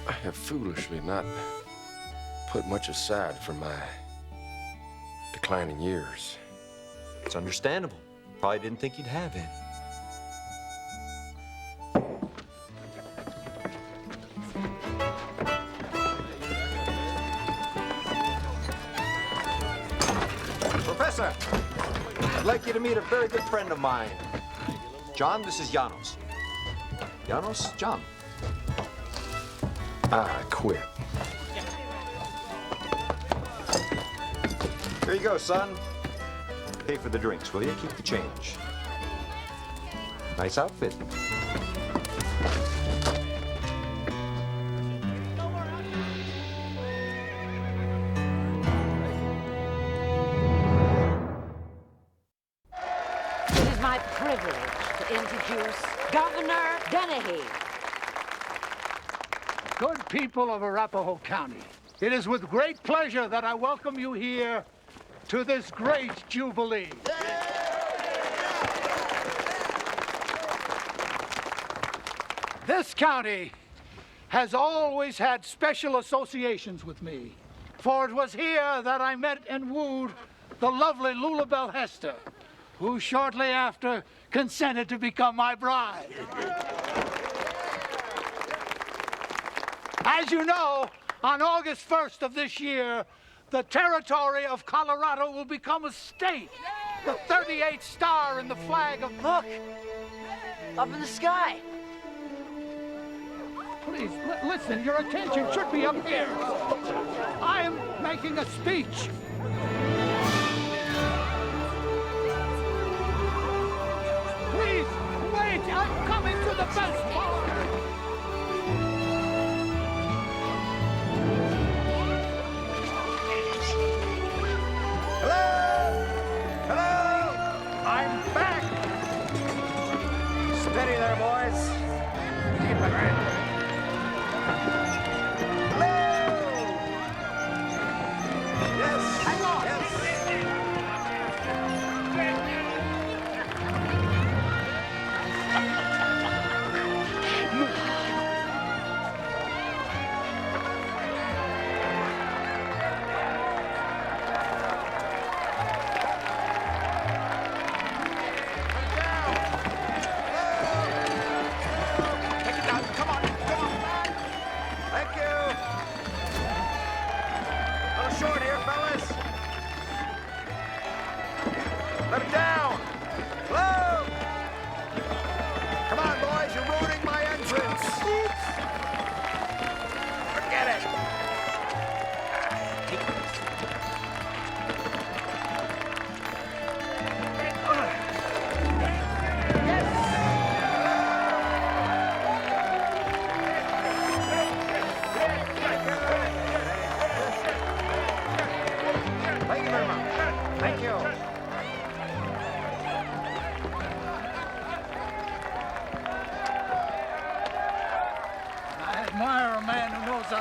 I have foolishly not put much aside for my declining years. It's understandable. Probably didn't think you'd have any. Professor, I'd like you to meet a very good friend of mine. John, this is Janos. Janos, John. I quit. Here you go, son. Pay for the drinks, will you? Keep the change. Nice outfit. It is my privilege to introduce Governor Dennehy. Good people of Arapahoe County, it is with great pleasure that I welcome you here to this great jubilee. This county has always had special associations with me, for it was here that I met and wooed the lovely Lulabelle Hester, who shortly after consented to become my bride. As you know, on August 1st of this year, the territory of Colorado will become a state. The 38th star in the flag of... Look! Up in the sky! Please, listen, your attention should be up here. I am making a speech. Please, wait, I'm coming to the best part. I'm back! Steady there, boys. Keep it ready. Hello! Yes! Hang on! Yes!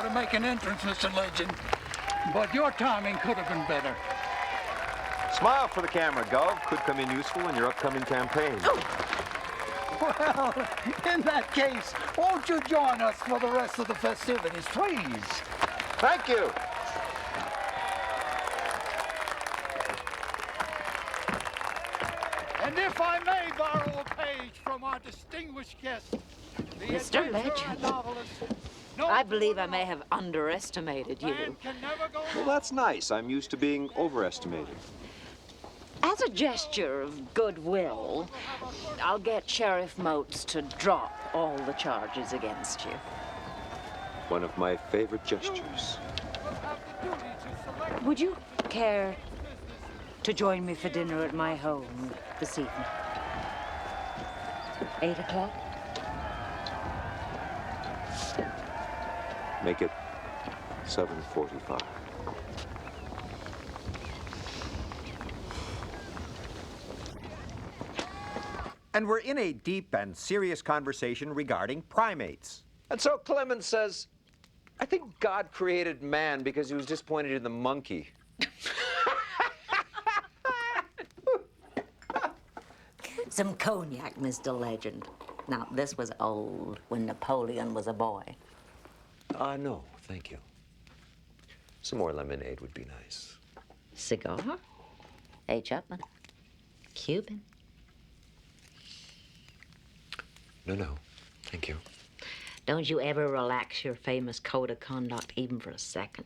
to make an entrance, Mr. Legend. But your timing could have been better. Smile for the camera, Gov. Could come in useful in your upcoming campaign. Well, in that case, won't you join us for the rest of the festivities, please? Thank you. And if I may borrow a page from our distinguished guest, the Mr. adventurer and Legend, novelist. I believe I may have underestimated you. Well, that's nice. I'm used to being overestimated. As a gesture of goodwill, I'll get Sheriff Moats to drop all the charges against you. One of my favorite gestures. Would you care to join me for dinner at my home this evening? 8 o'clock? Make it 7:45. And we're in a deep and serious conversation regarding primates. And so Clemens says, I think God created man because he was disappointed in the monkey. Some cognac, Mr. Legend. Now, this was old, when Napoleon was a boy. No, thank you. Some more lemonade would be nice. Cigar? H. Upman. Cuban. No, thank you. Don't you ever relax your famous code of conduct even for a second.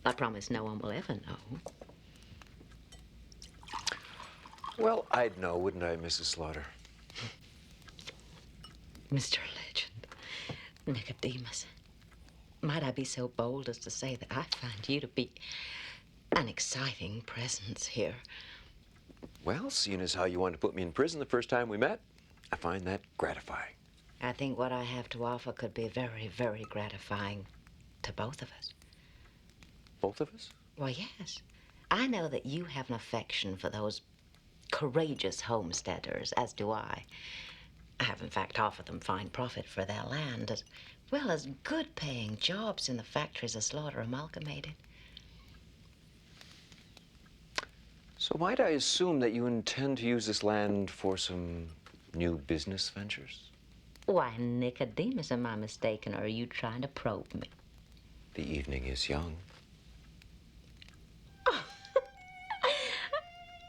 I promise no one will ever know. Well, I'd know, wouldn't I, Mrs. Slaughter? Mr. Legend, Nicodemus, might I be so bold as to say that I find you to be an exciting presence here. Well, seeing as how you wanted to put me in prison the first time we met, I find that gratifying. I think what I have to offer could be very, very gratifying to both of us. Both of us? Well, yes. I know that you have an affection for those courageous homesteaders, as do I. I have, in fact, offered them fine profit for their land, as well as good-paying jobs in the factories of Slaughter Amalgamated. So might I assume that you intend to use this land for some new business ventures? Why, Nicodemus, am I mistaken, or are you trying to probe me? The evening is young.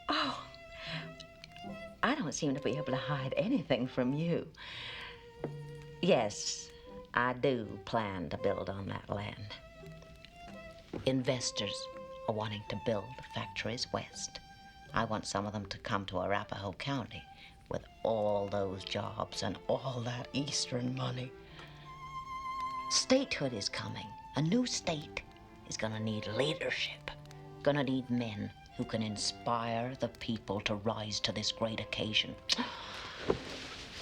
Oh, I don't seem to be able to hide anything from you. Yes, I do plan to build on that land. Investors are wanting to build factories west. I want some of them to come to Arapahoe County with all those jobs and all that eastern money. Statehood is coming. A new state is gonna need leadership. Gonna need men who can inspire the people to rise to this great occasion.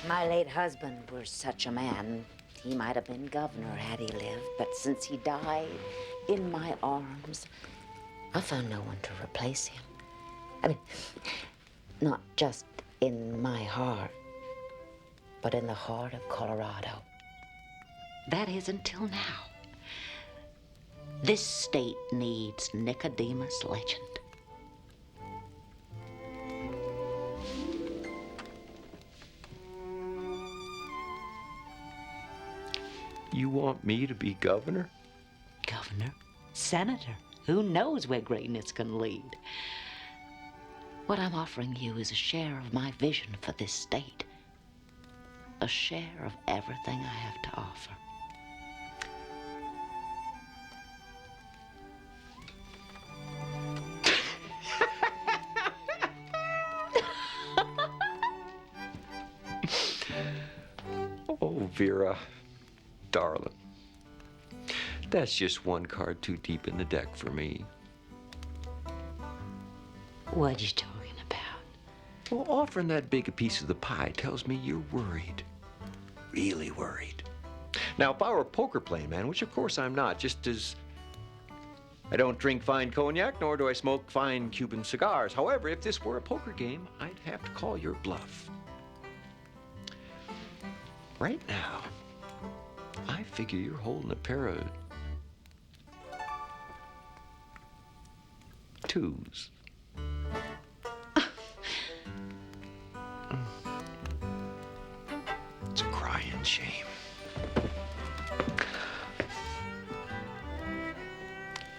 My late husband was such a man. He might have been governor had he lived, but since he died in my arms, I found no one to replace him. I mean, not just in my heart, but in the heart of Colorado. That is until now. This state needs Nicodemus Legend. You want me to be governor? Governor, senator, who knows where greatness can lead? What I'm offering you is a share of my vision for this state. A share of everything I have to offer. Oh, Vera, darling. That's just one card too deep in the deck for me. What are you talking about? Well, offering that big a piece of the pie tells me you're worried. Really worried. Now, if I were poker playing, man, which of course I'm not, just as I don't drink fine cognac, nor do I smoke fine Cuban cigars. However, if this were a poker game, I'd have to call your bluff. Right now, I figure you're holding a pair of twos. It's a crying shame.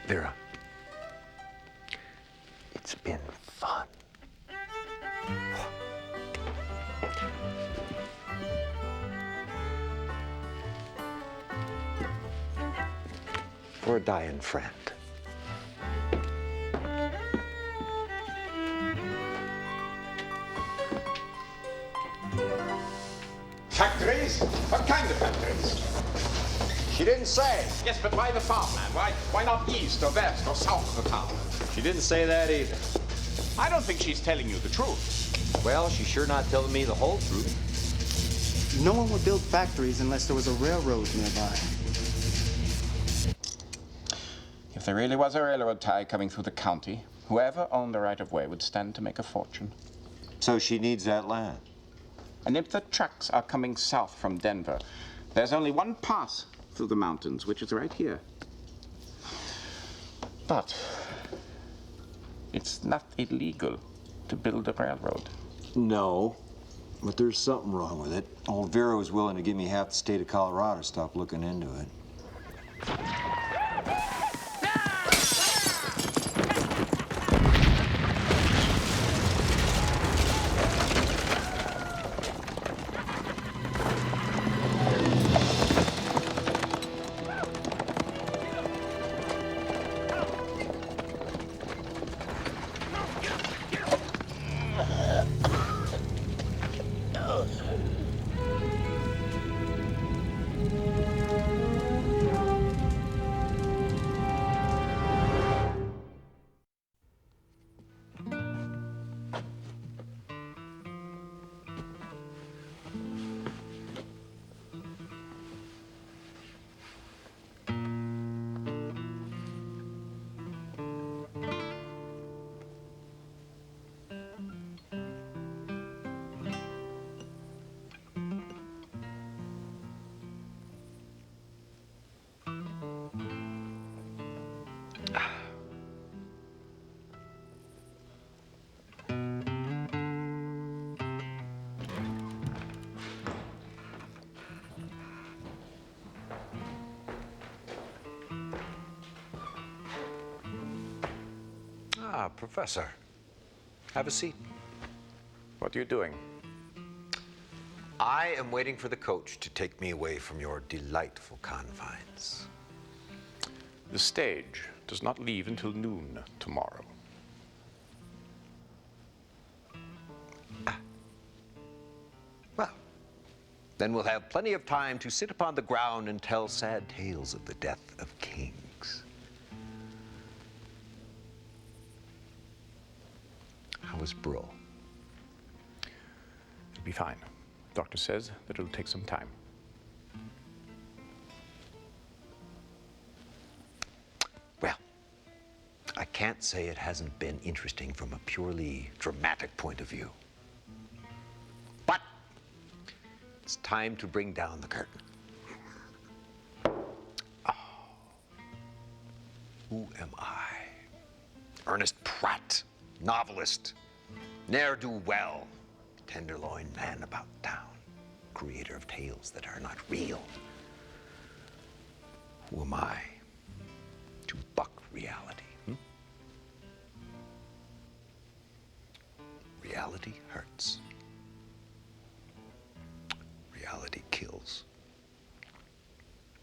Vera, it's been fun. For a dying friend. Factories? What kind of factories? She didn't say. Yes, but why the farmland? Why not east or west or south of the town? She didn't say that either. I don't think she's telling you the truth. Well, she's sure not telling me the whole truth. No one would build factories unless there was a railroad nearby. If there really was a railroad tie coming through the county, whoever owned the right-of-way would stand to make a fortune. So she needs that land. And if the trucks are coming south from Denver, there's only one pass through the mountains, which is right here. But it's not illegal to build a railroad. No, but there's something wrong with it. Old Vera was willing to give me half the state of Colorado to stop looking into it. Ah, Professor. Have a seat. What are you doing? I am waiting for the coach to take me away from your delightful confines. The stage does not leave until noon tomorrow. Well, then we'll have plenty of time to sit upon the ground and tell sad tales of the death of kings. How is Brill? It'll be fine. Doctor says that it'll take some time. Well, I can't say it hasn't been interesting from a purely dramatic point of view. But it's time to bring down the curtain. Oh. Who am I? Ernest Pratt, novelist, ne'er-do-well, tenderloin man about town, creator of tales that are not real. Who am I to buck reality? Reality hurts. Reality kills.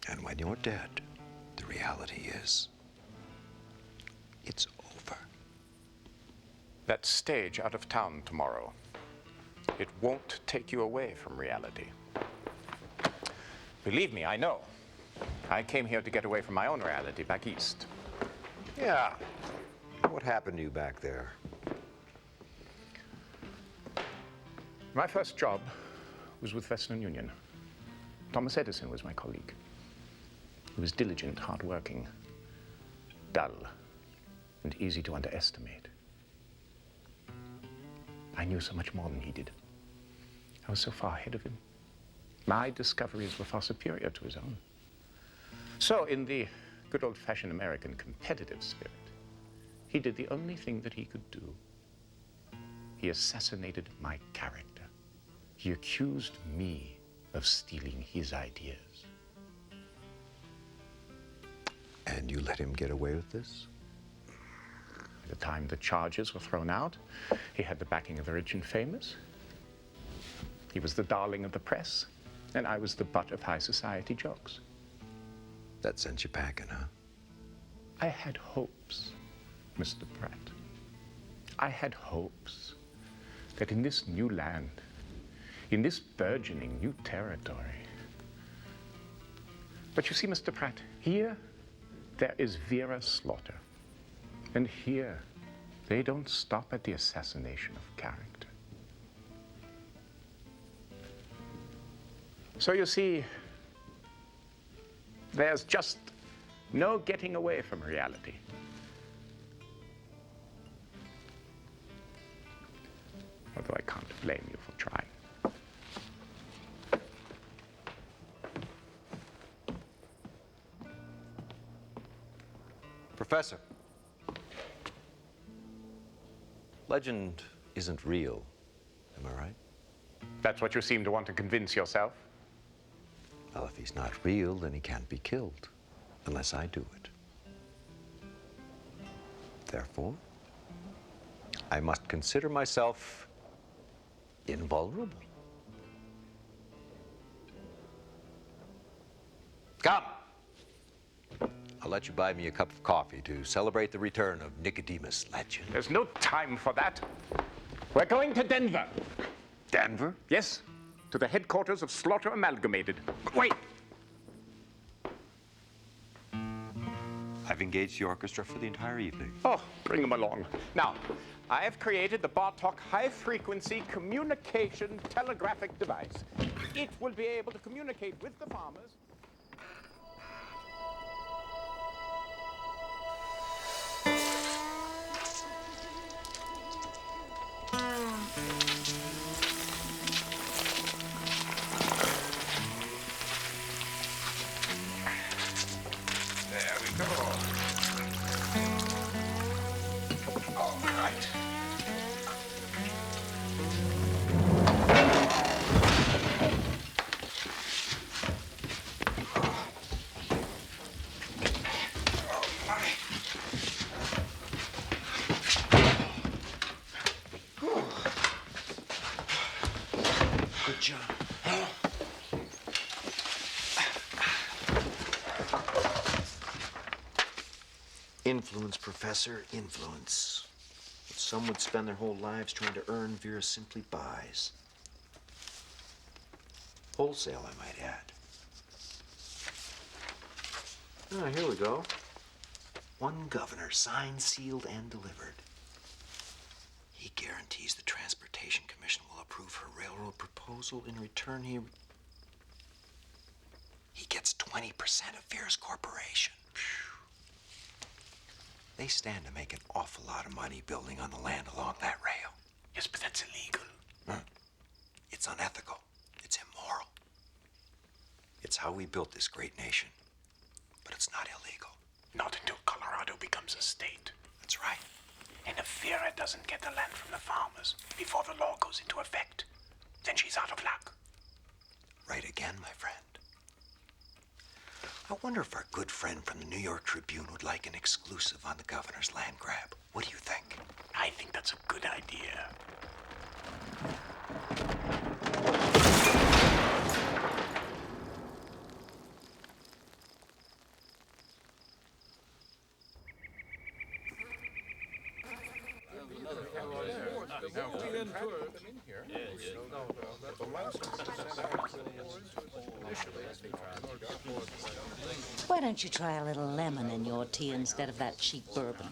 And when you're dead, the reality is, it's over. That stage out of town tomorrow, it won't take you away from reality. Believe me, I know. I came here to get away from my own reality back east. Yeah. What happened to you back there? My first job was with Western Union. Thomas Edison was my colleague. He was diligent, hardworking, dull, and easy to underestimate. I knew so much more than he did. I was so far ahead of him. My discoveries were far superior to his own. So, in the good old-fashioned American competitive spirit, he did the only thing that he could do. He assassinated my character. He accused me of stealing his ideas. And you let him get away with this? By the time the charges were thrown out, he had the backing of the rich and famous. He was the darling of the press, and I was the butt of high society jokes. That sent you packing, huh? I had hopes, Mr. Pratt. I had hopes that in this new land, in this burgeoning new territory. But you see, Mr. Pratt, here there is Vera slaughter. And here, they don't stop at the assassination of character. So you see, there's just no getting away from reality. Although I can't blame you for trying. Professor, legend isn't real, am I right? That's what you seem to want to convince yourself? Well, if he's not real, then he can't be killed, unless I do it. Therefore, I must consider myself invulnerable. Come! I'll let you buy me a cup of coffee to celebrate the return of Nicodemus Legend. There's no time for that. We're going to Denver. Denver? Yes, to the headquarters of Slaughter Amalgamated. But wait! I've engaged the orchestra for the entire evening. Oh, bring them along. Now, I have created the Bartok high-frequency communication telegraphic device. It will be able to communicate with the farmers. There we go. All right. Good job. Influence, Professor, influence. What some would spend their whole lives trying to earn, Vera simply buys. Wholesale, I might add. Ah, here we go. One governor, signed, sealed, and delivered. He guarantees the Transportation Commission will approve her railroad proposal. In return, he gets 20% of Vera's corporation. They stand to make an awful lot of money building on the land along that rail. Yes, but that's illegal. It's unethical. It's immoral. It's how we built this great nation. But it's not illegal. Not until Colorado becomes a state. That's right. And if Vera doesn't get the land from the farmers before the law goes into effect, then she's out of luck. Right again, my friend. I wonder if our good friend from the New York Tribune would like an exclusive on the governor's land grab. What do you think? I think that's a good idea. Why don't you try a little lemon in your tea instead of that cheap bourbon?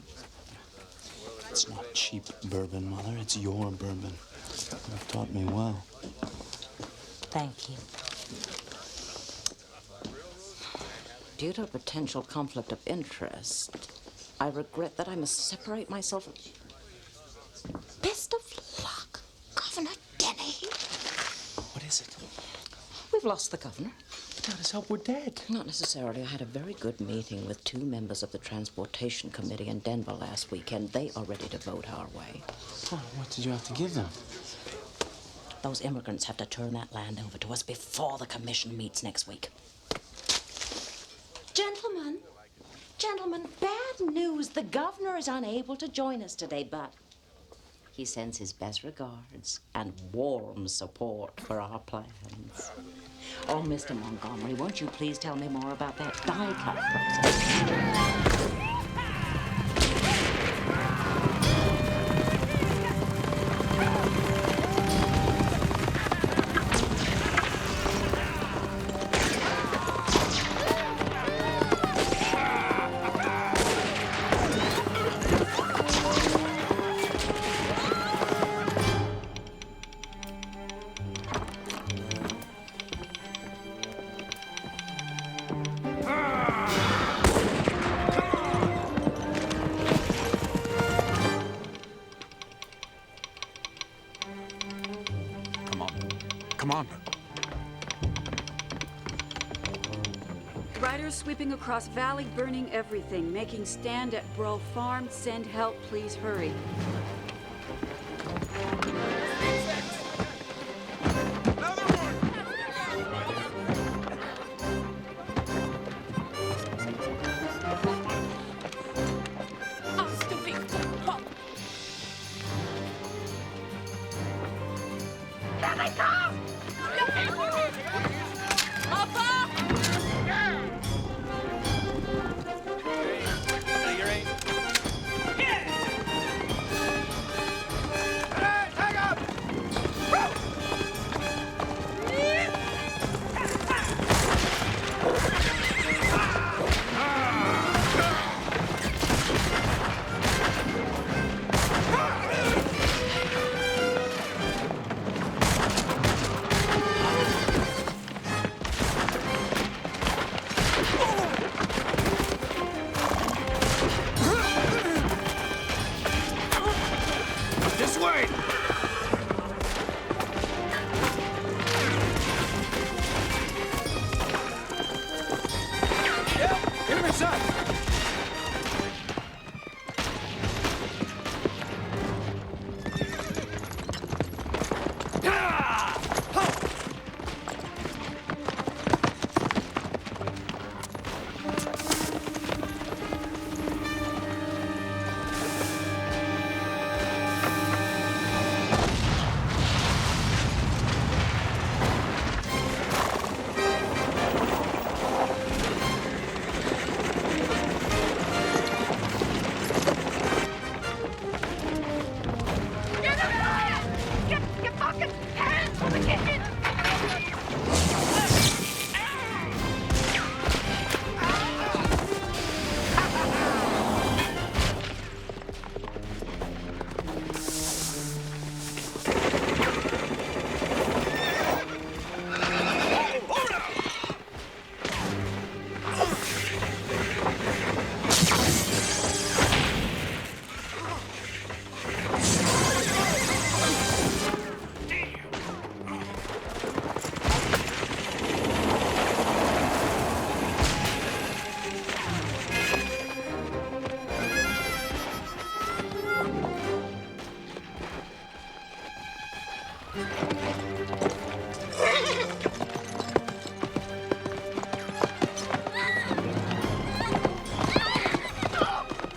It's not cheap bourbon, Mother. It's your bourbon. You've taught me well. Thank you. Due to a potential conflict of interest, I regret that I must separate myself. Best of luck, Governor Denny. What is it? We've lost the governor. got his help with Dad. Not necessarily. I had a very good meeting with 2 members of the Transportation Committee in Denver last week, and they are ready to vote our way. Oh, what did you have to give them? Those immigrants have to turn that land over to us before the commission meets next week. Gentlemen, bad news. The governor is unable to join us today, but he sends his best regards and warm support for our plans. Oh, Mr. Montgomery, won't you please tell me more about that die-cut process? Come on. Riders sweeping across valley, burning everything, making stand at Bro Farm. Send help, please hurry. Here they come! Papa! This way! Get him inside! Get fucking hands from the kitchen!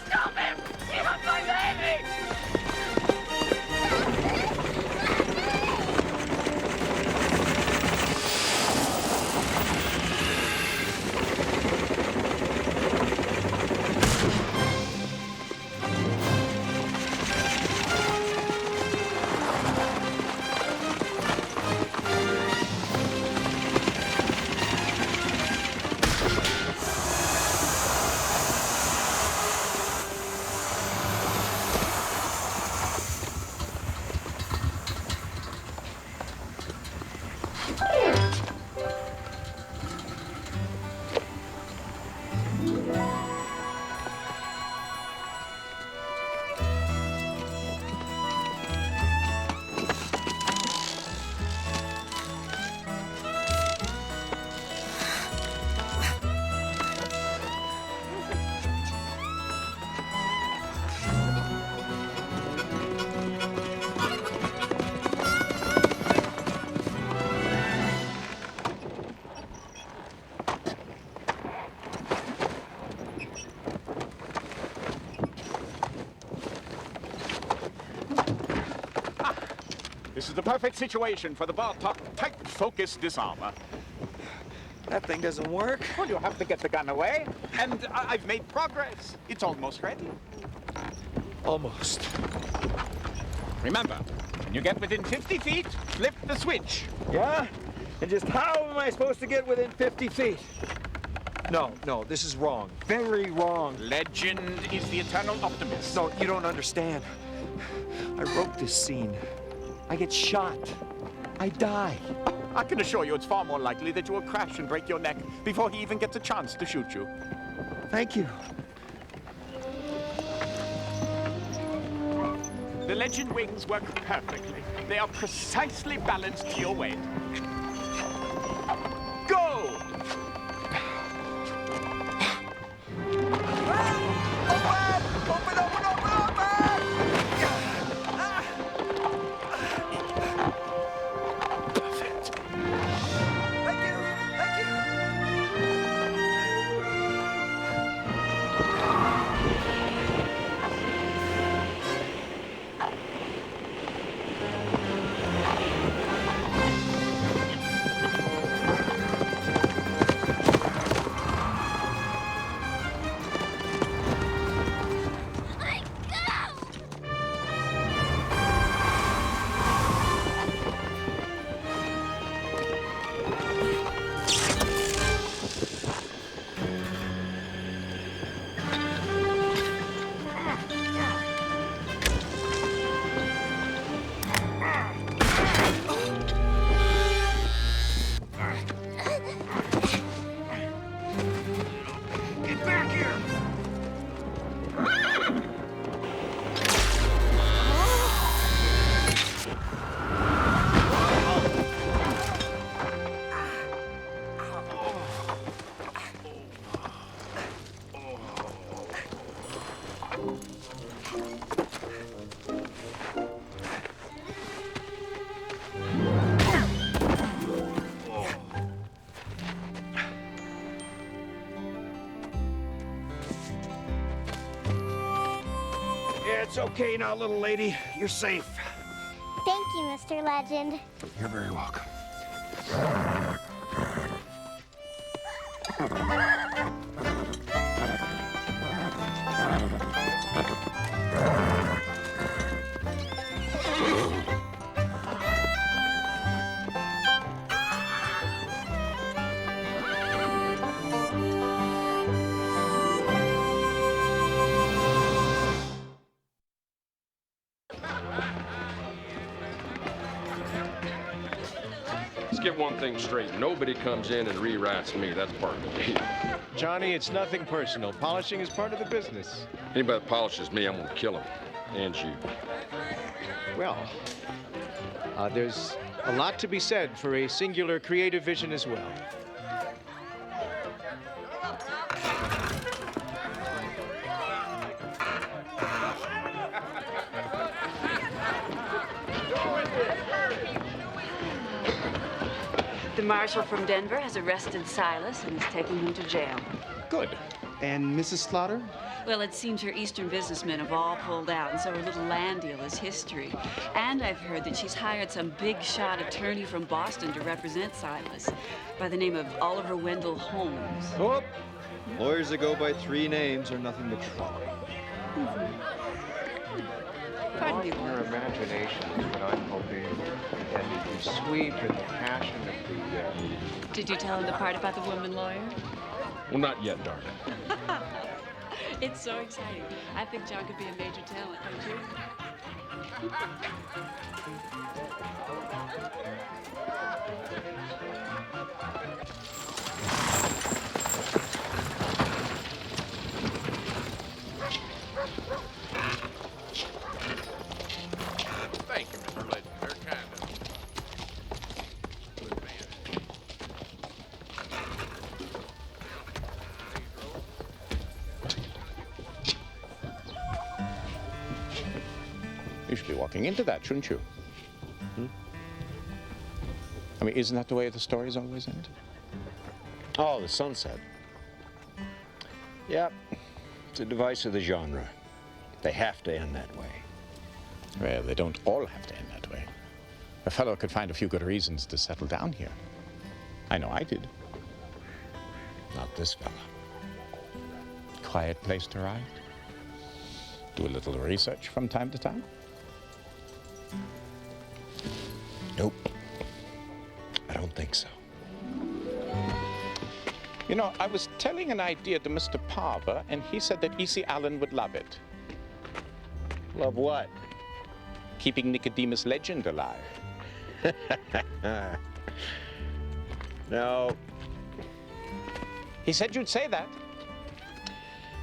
Stop him! Give up my baby! This is the perfect situation for the bar-top tight focus disarmer. That thing doesn't work. Well, you'll have to get the gun away. And I've made progress. It's almost ready. Almost. Remember, when you get within 50 feet, flip the switch. Yeah? And just how am I supposed to get within 50 feet? No, this is wrong. Very wrong. Legend is the eternal optimist. No, you don't understand. I wrote this scene. I get shot. I die. I can assure you it's far more likely that you will crash and break your neck before he even gets a chance to shoot you. Thank you. The Legend wings work perfectly. They are precisely balanced to your weight. Go! It's okay now, little lady. You're safe. Thank you, Mr. Legend. You're very welcome. Let's get one thing straight. Nobody comes in and rewrites me. That's part of the deal. Johnny, it's nothing personal. Polishing is part of the business. Anybody that polishes me, I'm gonna kill him. And you. Well, there's a lot to be said for a singular creative vision as well. The marshal from Denver has arrested Silas and is taking him to jail. Good. And Mrs. Slaughter? Well, it seems her eastern businessmen have all pulled out, and so her little land deal is history. And I've heard that she's hired some big-shot attorney from Boston to represent Silas by the name of Oliver Wendell Holmes. Oh, lawyers that go by 3 names are nothing but trouble. Pardon me, Your imagination is what I'm hoping, and the sweet and the passion of the... Did you tell him the part about the woman lawyer? Well, not yet, darling. It's so exciting. I think John could be a major talent, don't you? Thank you, Mr. Legend. Very kind of you. Good man. You should be walking into that, shouldn't you? I mean, isn't that the way the stories always end? Oh, the sunset. Yep. It's a device of the genre. They have to end that way. Well, they don't all have to end that way. A fellow could find a few good reasons to settle down here. I know I did. Not this fella. Quiet place to ride. Do a little research from time to time. Nope. I don't think so. You know, I was telling an idea to Mr. Parver, and he said that E.C. Allen would love it. Love what? Keeping Nicodemus' legend alive. No. He said you'd say that.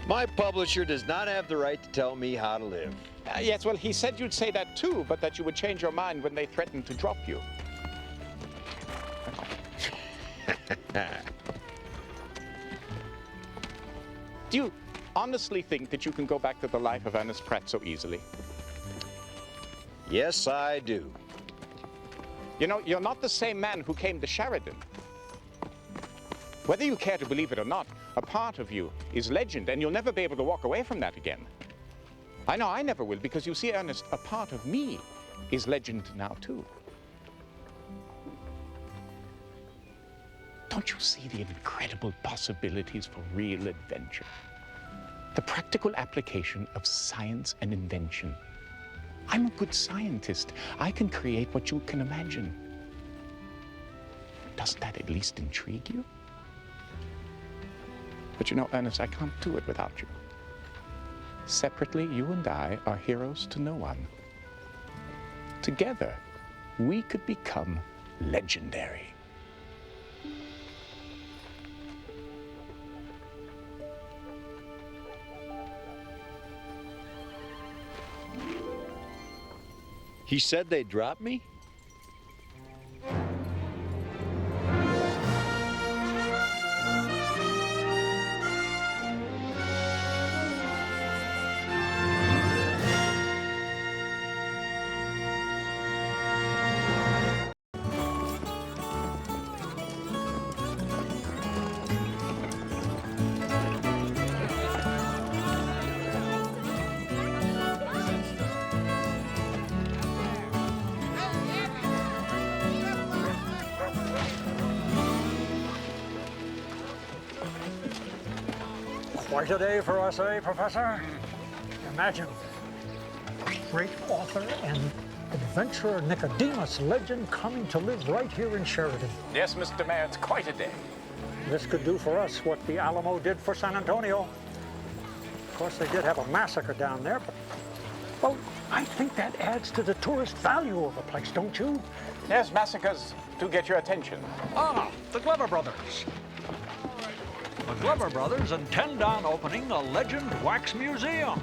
My publisher does not have the right to tell me how to live. Yes, well, he said you'd say that too, but that you would change your mind when they threatened to drop you. Do you honestly think that you can go back to the life of Ernest Pratt so easily? Yes, I do. You know, you're not the same man who came to Sheridan. Whether you care to believe it or not, a part of you is legend, and you'll never be able to walk away from that again. I know I never will, because you see, Ernest, a part of me is legend now, too. Don't you see the incredible possibilities for real adventure? The practical application of science and invention. I'm a good scientist. I can create what you can imagine. Doesn't that at least intrigue you? But you know, Ernest, I can't do it without you. Separately, you and I are heroes to no one. Together, we could become legendary. He said they'd drop me? Quite a day for us, eh, Professor? Imagine, great author and adventurer Nicodemus Legend coming to live right here in Sheridan. Yes, Mr. Mayor, it's quite a day. This could do for us what the Alamo did for San Antonio. Of course, they did have a massacre down there, but, well, I think that adds to the tourist value of the place, don't you? Yes, massacres do get your attention. Ah, the Glover Brothers. The Glover Brothers intend on opening a Legend Wax Museum.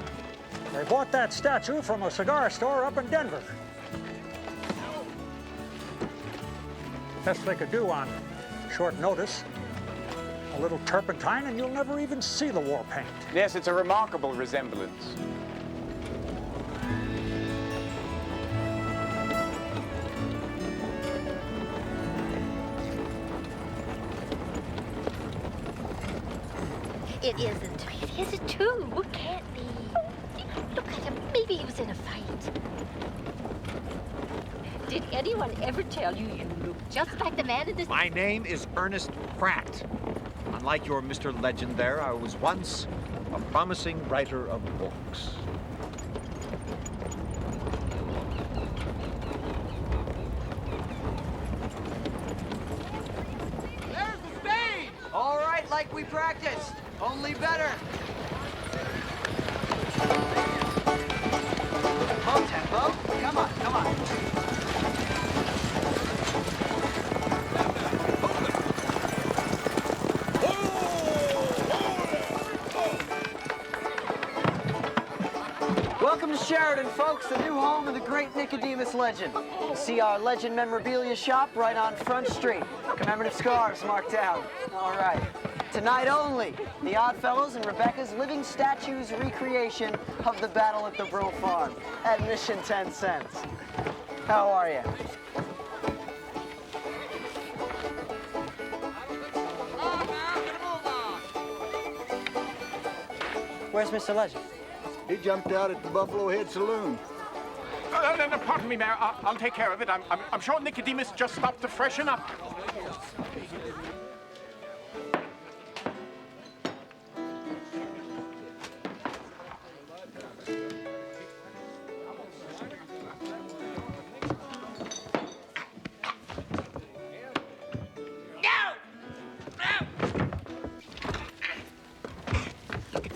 They bought that statue from a cigar store up in Denver. Best they could do on short notice. A little turpentine and you'll never even see the war paint. Yes, it's a remarkable resemblance. It isn't. It isn't too. It can't be. Look at him. Maybe he was in a fight. Did anyone ever tell you you look just like the man in this? My name is Ernest Pratt. Unlike your Mr. Legend there, I was once a promising writer of books. There's the stage! All right, like we practiced, only better. Low tempo. Come on, come on. Welcome to Sheridan, folks, the new home of the great Nicodemus Legend. You see our Legend memorabilia shop right on Front Street. Commemorative scarves marked out. All right. Tonight only, the Oddfellows and Rebecca's living statues recreation of the battle at the Brill Farm. Admission 10 cents. How are you? Where's Mr. Legend? He jumped out at the Buffalo Head Saloon. No, pardon me, Mayor. I'll take care of it. I'm sure Nicodemus just stopped to freshen up.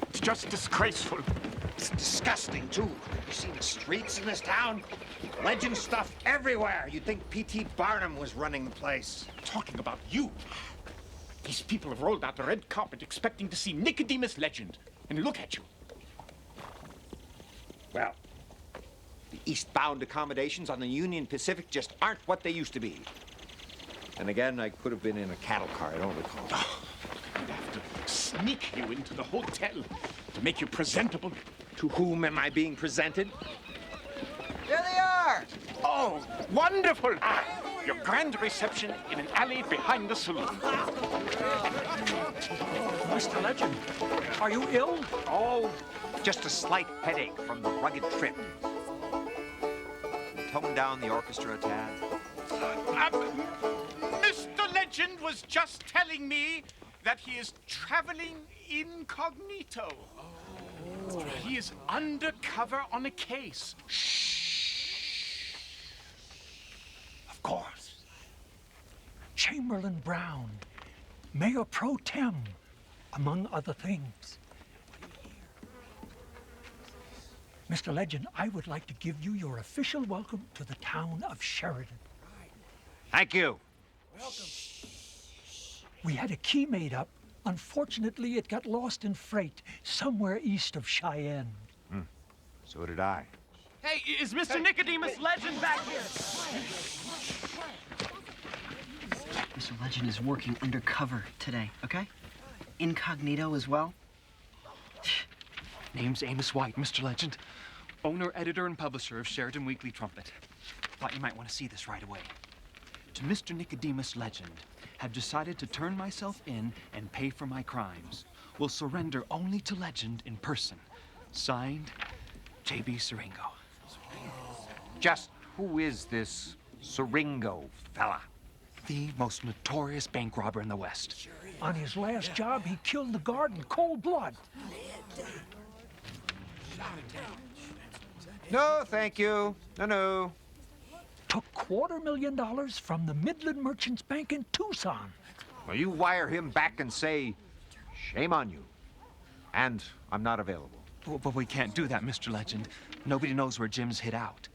It's just disgraceful. It's disgusting, too. You see the streets in this town? Legend stuff everywhere. You'd think P.T. Barnum was running the place. Talking about you. These people have rolled out the red carpet expecting to see Nicodemus Legend. And look at you. Well, the eastbound accommodations on the Union Pacific just aren't what they used to be. And again, I could have been in a cattle car. I don't recall. I'd have to sneak you into the hotel to make you presentable. To whom am I being presented? There they are! Oh, wonderful! Your grand reception in an alley behind the saloon. Mr. Legend, are you ill? Oh, just a slight headache from the rugged trip. Tone down the orchestra a tad. Mr. Legend was just telling me that he is traveling incognito. He is undercover on a case. Of course. Chamberlain Brown, Mayor Pro Tem, among other things. Mr. Legend, I would like to give you your official welcome to the town of Sheridan. Thank you. Welcome. We had a key made up. Unfortunately, it got lost in freight somewhere east of Cheyenne. So did I. Hey, is Mr. Nicodemus Legend back here? Mr. Legend is working undercover today, okay? Incognito as well. Name's Amos White, Mr. Legend. Owner, editor, and publisher of Sheridan Weekly Trumpet. Thought you might want to see this right away. To Mr. Nicodemus Legend, have decided to turn myself in and pay for my crimes. Will surrender only to Legend in person. Signed, J.B. Siringo. Just who is this Siringo fella? The most notorious bank robber in the West. On his last job, he killed the guard in cold blood. No, thank you. No. Took $250,000 from the Midland Merchants Bank in Tucson. Well, you wire him back and say, shame on you. And I'm not available. But we can't do that, Mr. Legend. Nobody knows where Jim's hid out.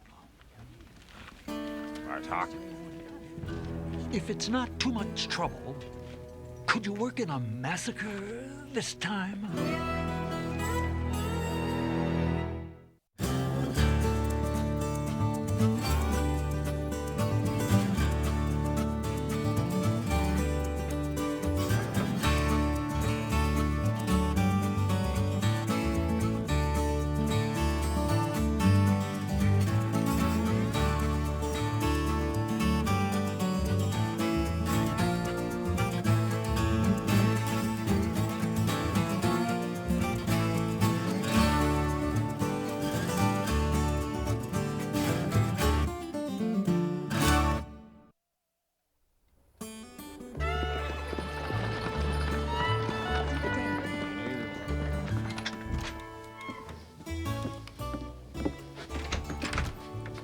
Bartok. If it's not too much trouble, could you work in a massacre this time?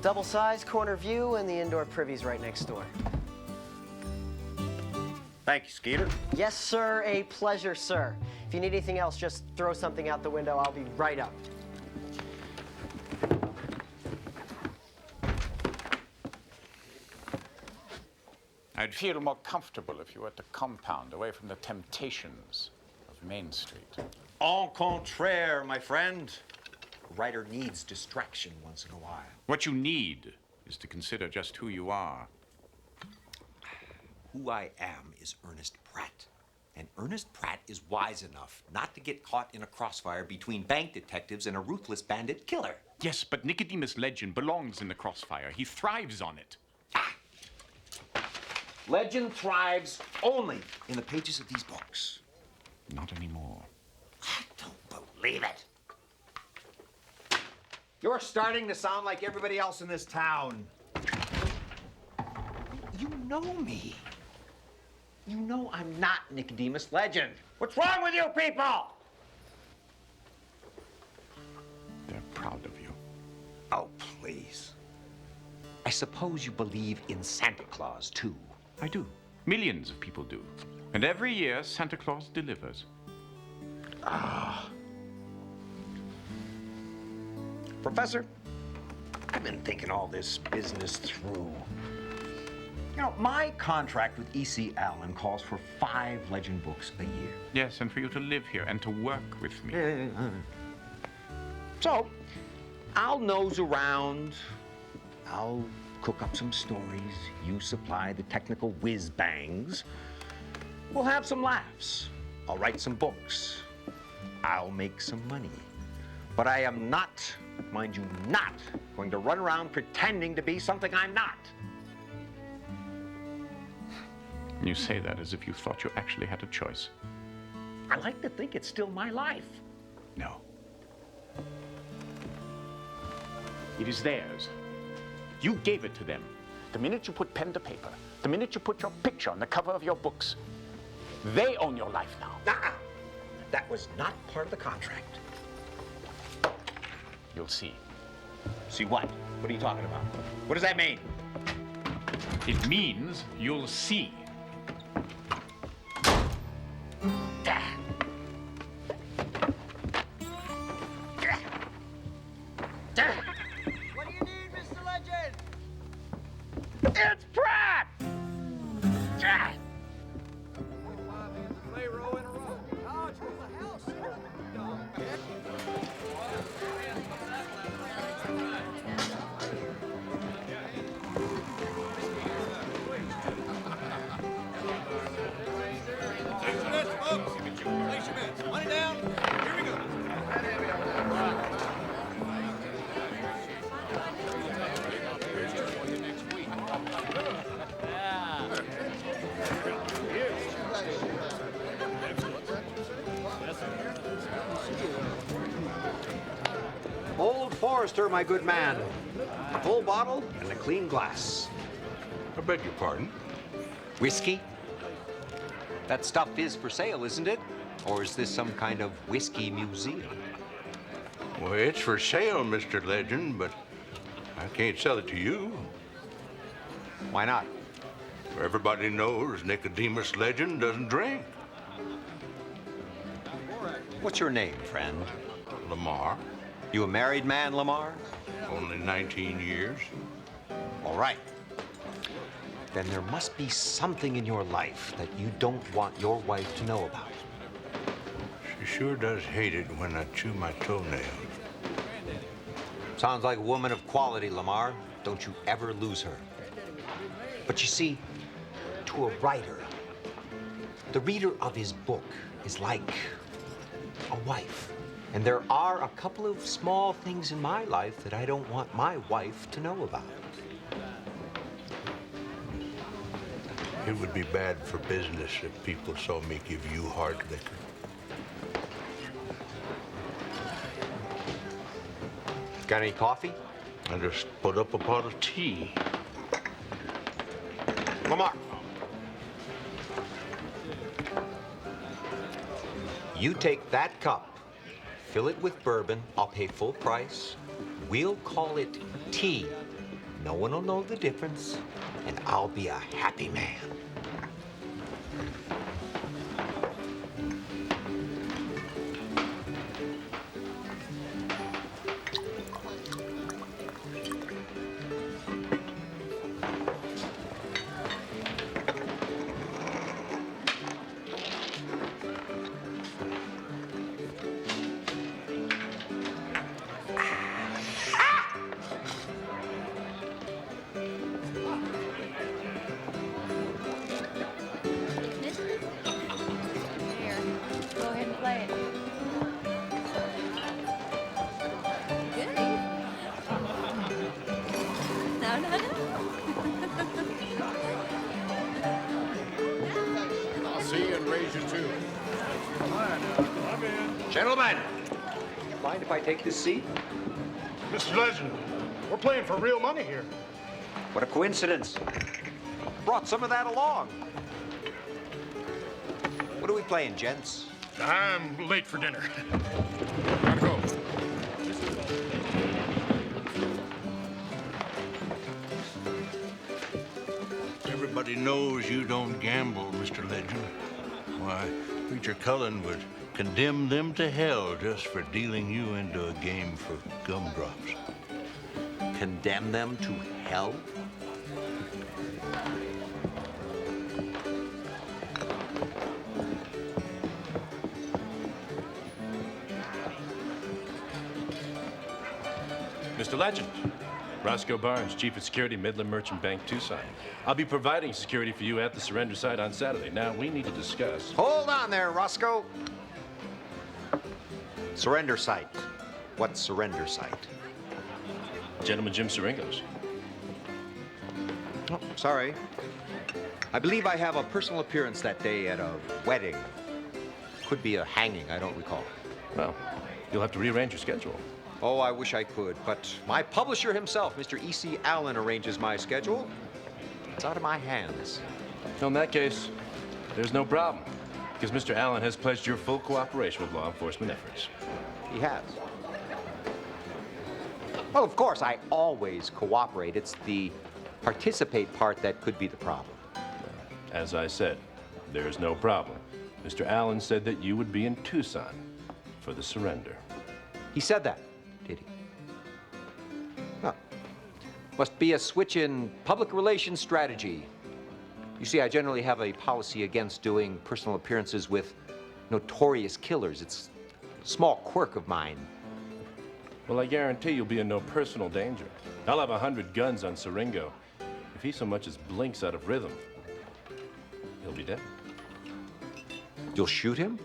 Double size, corner view, and the indoor privy's right next door. Thank you, Skeeter. Yes, sir. A pleasure, sir. If you need anything else, just throw something out the window. I'll be right up. I'd feel more comfortable if you were at the compound, away from the temptations of Main Street. Au contraire, my friend. A writer needs distraction once in a while. What you need is to consider just who you are. Who I am is Ernest Pratt. And Ernest Pratt is wise enough not to get caught in a crossfire between bank detectives and a ruthless bandit killer. Yes, but Nicodemus Legend belongs in the crossfire. He thrives on it. Legend thrives only in the pages of these books. Not anymore. I don't believe it. You're starting to sound like everybody else in this town. You know me. You know I'm not Nicodemus Legend. What's wrong with you people? They're proud of you. Oh, please. I suppose you believe in Santa Claus, too. I do. Millions of people do. And every year, Santa Claus delivers. Ah. Professor, I've been thinking all this business through. You know, my contract with E.C. Allen calls for 5 Legend books a year. Yes, and for you to live here and to work with me. So, I'll nose around. I'll cook up some stories. You supply the technical whiz-bangs. We'll have some laughs. I'll write some books. I'll make some money. But I am not, mind you, not going to run around pretending to be something I'm not. You say that as if you thought you actually had a choice. I like to think it's still my life. No. It is theirs. You gave it to them. The minute you put pen to paper, the minute you put your picture on the cover of your books, they own your life now. Nuh-uh. That was not part of the contract. You'll see. See what? What are you talking about? What does that mean? It means you'll see. What do you need, Mr. Legend? It's Pratt! Old Forester, my good man. A full bottle and a clean glass. I beg your pardon? Whiskey? That stuff is for sale, isn't it? Or is this some kind of whiskey museum? Well, it's for sale, Mr. Legend, but I can't sell it to you. Why not? Everybody knows Nicodemus Legend doesn't drink. What's your name, friend? Lamar. You a married man, Lamar? Only 19 years. All right. Then there must be something in your life that you don't want your wife to know about. She sure does hate it when I chew my toenails. Sounds like a woman of quality, Lamar. Don't you ever lose her. But you see, to a writer, the reader of his book is like a wife. And there are a couple of small things in my life that I don't want my wife to know about. It would be bad for business if people saw me give you hard liquor. Got any coffee? I just put up a pot of tea. Lamar. You take that cup, fill it with bourbon, I'll pay full price. We'll call it tea. No one will know the difference, and I'll be a happy man. Gentlemen, mind if I take this seat? Mr. Legend, we're playing for real money here. What a coincidence. Brought some of that along. What are we playing, gents? I'm late for dinner. Gotta go. Everybody knows you don't gamble, Mr. Legend. Why, Preacher Cullen would condemn them to hell just for dealing you into a game for gumdrops. Condemn them to hell? Mr. Legend, Roscoe Barnes, Chief of Security, Midland Merchant Bank, Tucson. I'll be providing security for you at the surrender site on Saturday. Now, we need to discuss. Hold on there, Roscoe. Surrender site. What's surrender site? Gentleman Jim Siringo's. Oh, sorry. I believe I have a personal appearance that day at a wedding. Could be a hanging, I don't recall. Well, you'll have to rearrange your schedule. Oh, I wish I could, but my publisher himself, Mr. E.C. Allen, arranges my schedule. It's out of my hands. In that case, there's no problem, because Mr. Allen has pledged your full cooperation with law enforcement efforts. He has. Well, of course, I always cooperate. It's the participate part that could be the problem. As I said, there's no problem. Mr. Allen said that you would be in Tucson for the surrender. He said that, did he? Well, must be a switch in public relations strategy. You see, I generally have a policy against doing personal appearances with notorious killers. It's a small quirk of mine. Well, I guarantee you'll be in no personal danger. I'll have 100 guns on Siringo. If he so much as blinks out of rhythm, he'll be dead. You'll shoot him?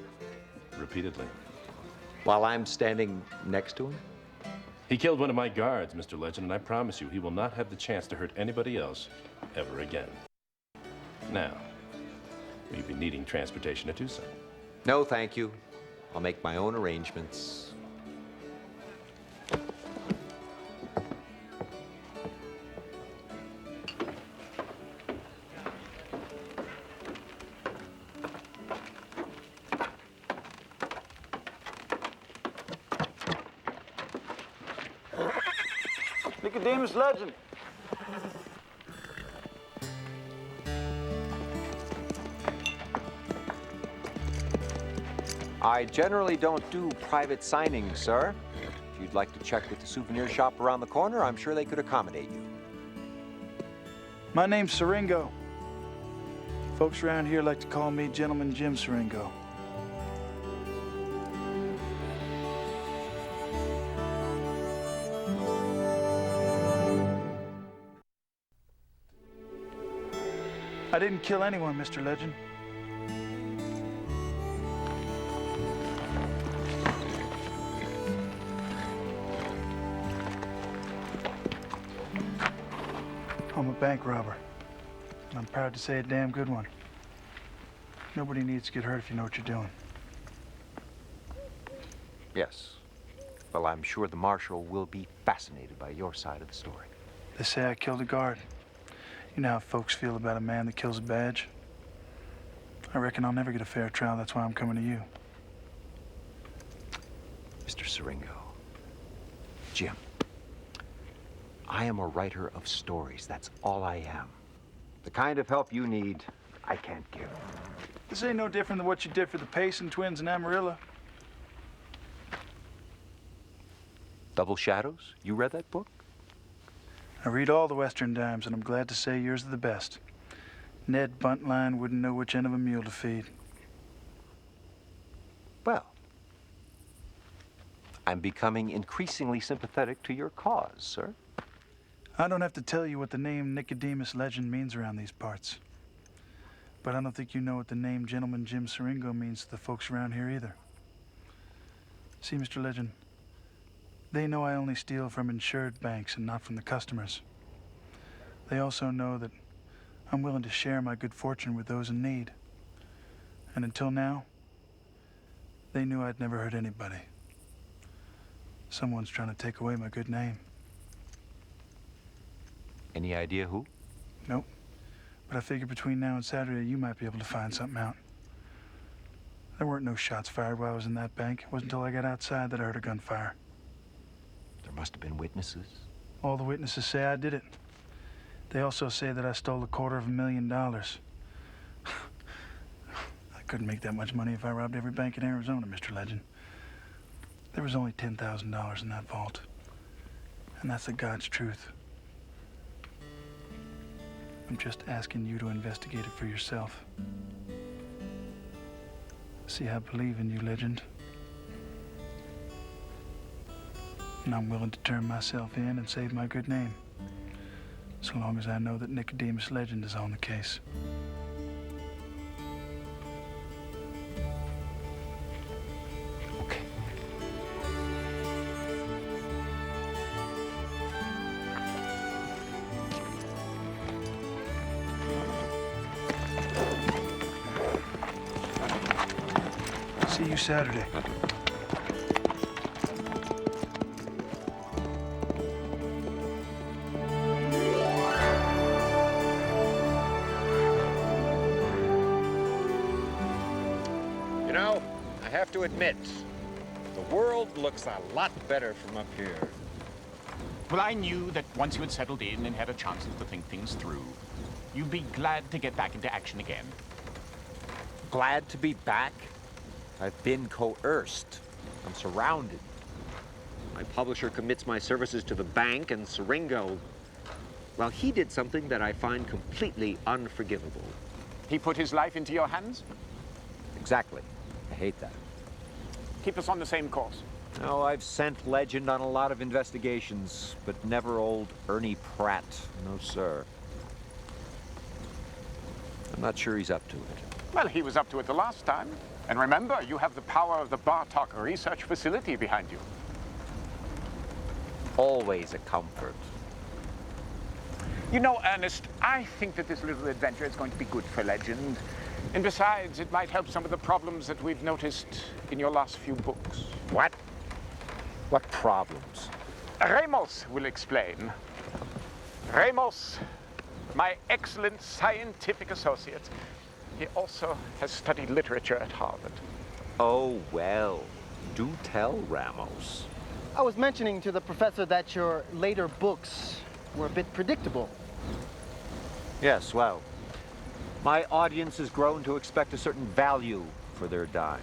Repeatedly. While I'm standing next to him? He killed one of my guards, Mr. Legend, and I promise you he will not have the chance to hurt anybody else ever again. Now, will you be needing transportation to Tucson? No, thank you. I'll make my own arrangements. Nicodemus Legend. I generally don't do private signings, sir. If you'd like to check with the souvenir shop around the corner, I'm sure they could accommodate you. My name's Siringo. Folks around here like to call me Gentleman Jim Siringo. I didn't kill anyone, Mr. Legend. I'm a bank robber, and I'm proud to say a damn good one. Nobody needs to get hurt if you know what you're doing. Yes. Well, I'm sure the marshal will be fascinated by your side of the story. They say I killed a guard. You know how folks feel about a man that kills a badge? I reckon I'll never get a fair trial. That's why I'm coming to you. Mr. Siringo, Jim, I am a writer of stories. That's all I am. The kind of help you need, I can't give. This ain't no different than what you did for the Payson twins in Amarillo. Double Shadows? You read that book? I read all the Western dimes, and I'm glad to say yours are the best. Ned Buntline wouldn't know which end of a mule to feed. Well, I'm becoming increasingly sympathetic to your cause, sir. I don't have to tell you what the name Nicodemus Legend means around these parts. But I don't think you know what the name Gentleman Jim Siringo means to the folks around here either. See, Mr. Legend, they know I only steal from insured banks and not from the customers. They also know that I'm willing to share my good fortune with those in need. And until now, they knew I'd never hurt anybody. Someone's trying to take away my good name. Any idea who? Nope. But I figure between now and Saturday, you might be able to find something out. There weren't no shots fired while I was in that bank. It wasn't until I got outside that I heard a gunfire. There must have been witnesses. All the witnesses say I did it. They also say that I stole $250,000. I couldn't make that much money if I robbed every bank in Arizona, Mr. Legend. There was only $10,000 in that vault. And that's the God's truth. I'm just asking you to investigate it for yourself. See, I believe in you, Legend. And I'm willing to turn myself in and save my good name. So long as I know that Nicodemus Legend is on the case. See you Saturday. You know, I have to admit, the world looks a lot better from up here. Well, I knew that once you had settled in and had a chance to think things through, you'd be glad to get back into action again. Glad to be back? I've been coerced. I'm surrounded. My publisher commits my services to the bank, and Siringo, well, he did something that I find completely unforgivable. He put his life into your hands? Exactly. I hate that. Keep us on the same course. No, I've sent Legend on a lot of investigations, but never old Ernie Pratt. No, sir. I'm not sure he's up to it. Well, he was up to it the last time. And remember, you have the power of the Bartok Research Facility behind you. Always a comfort. You know, Ernest, I think that this little adventure is going to be good for Legend. And besides, it might help some of the problems that we've noticed in your last few books. What? What problems? Ramos will explain. Ramos, my excellent scientific associate, he also has studied literature at Harvard. Oh, well, do tell, Ramos. I was mentioning to the professor that your later books were a bit predictable. Yes, well, my audience has grown to expect a certain value for their dime.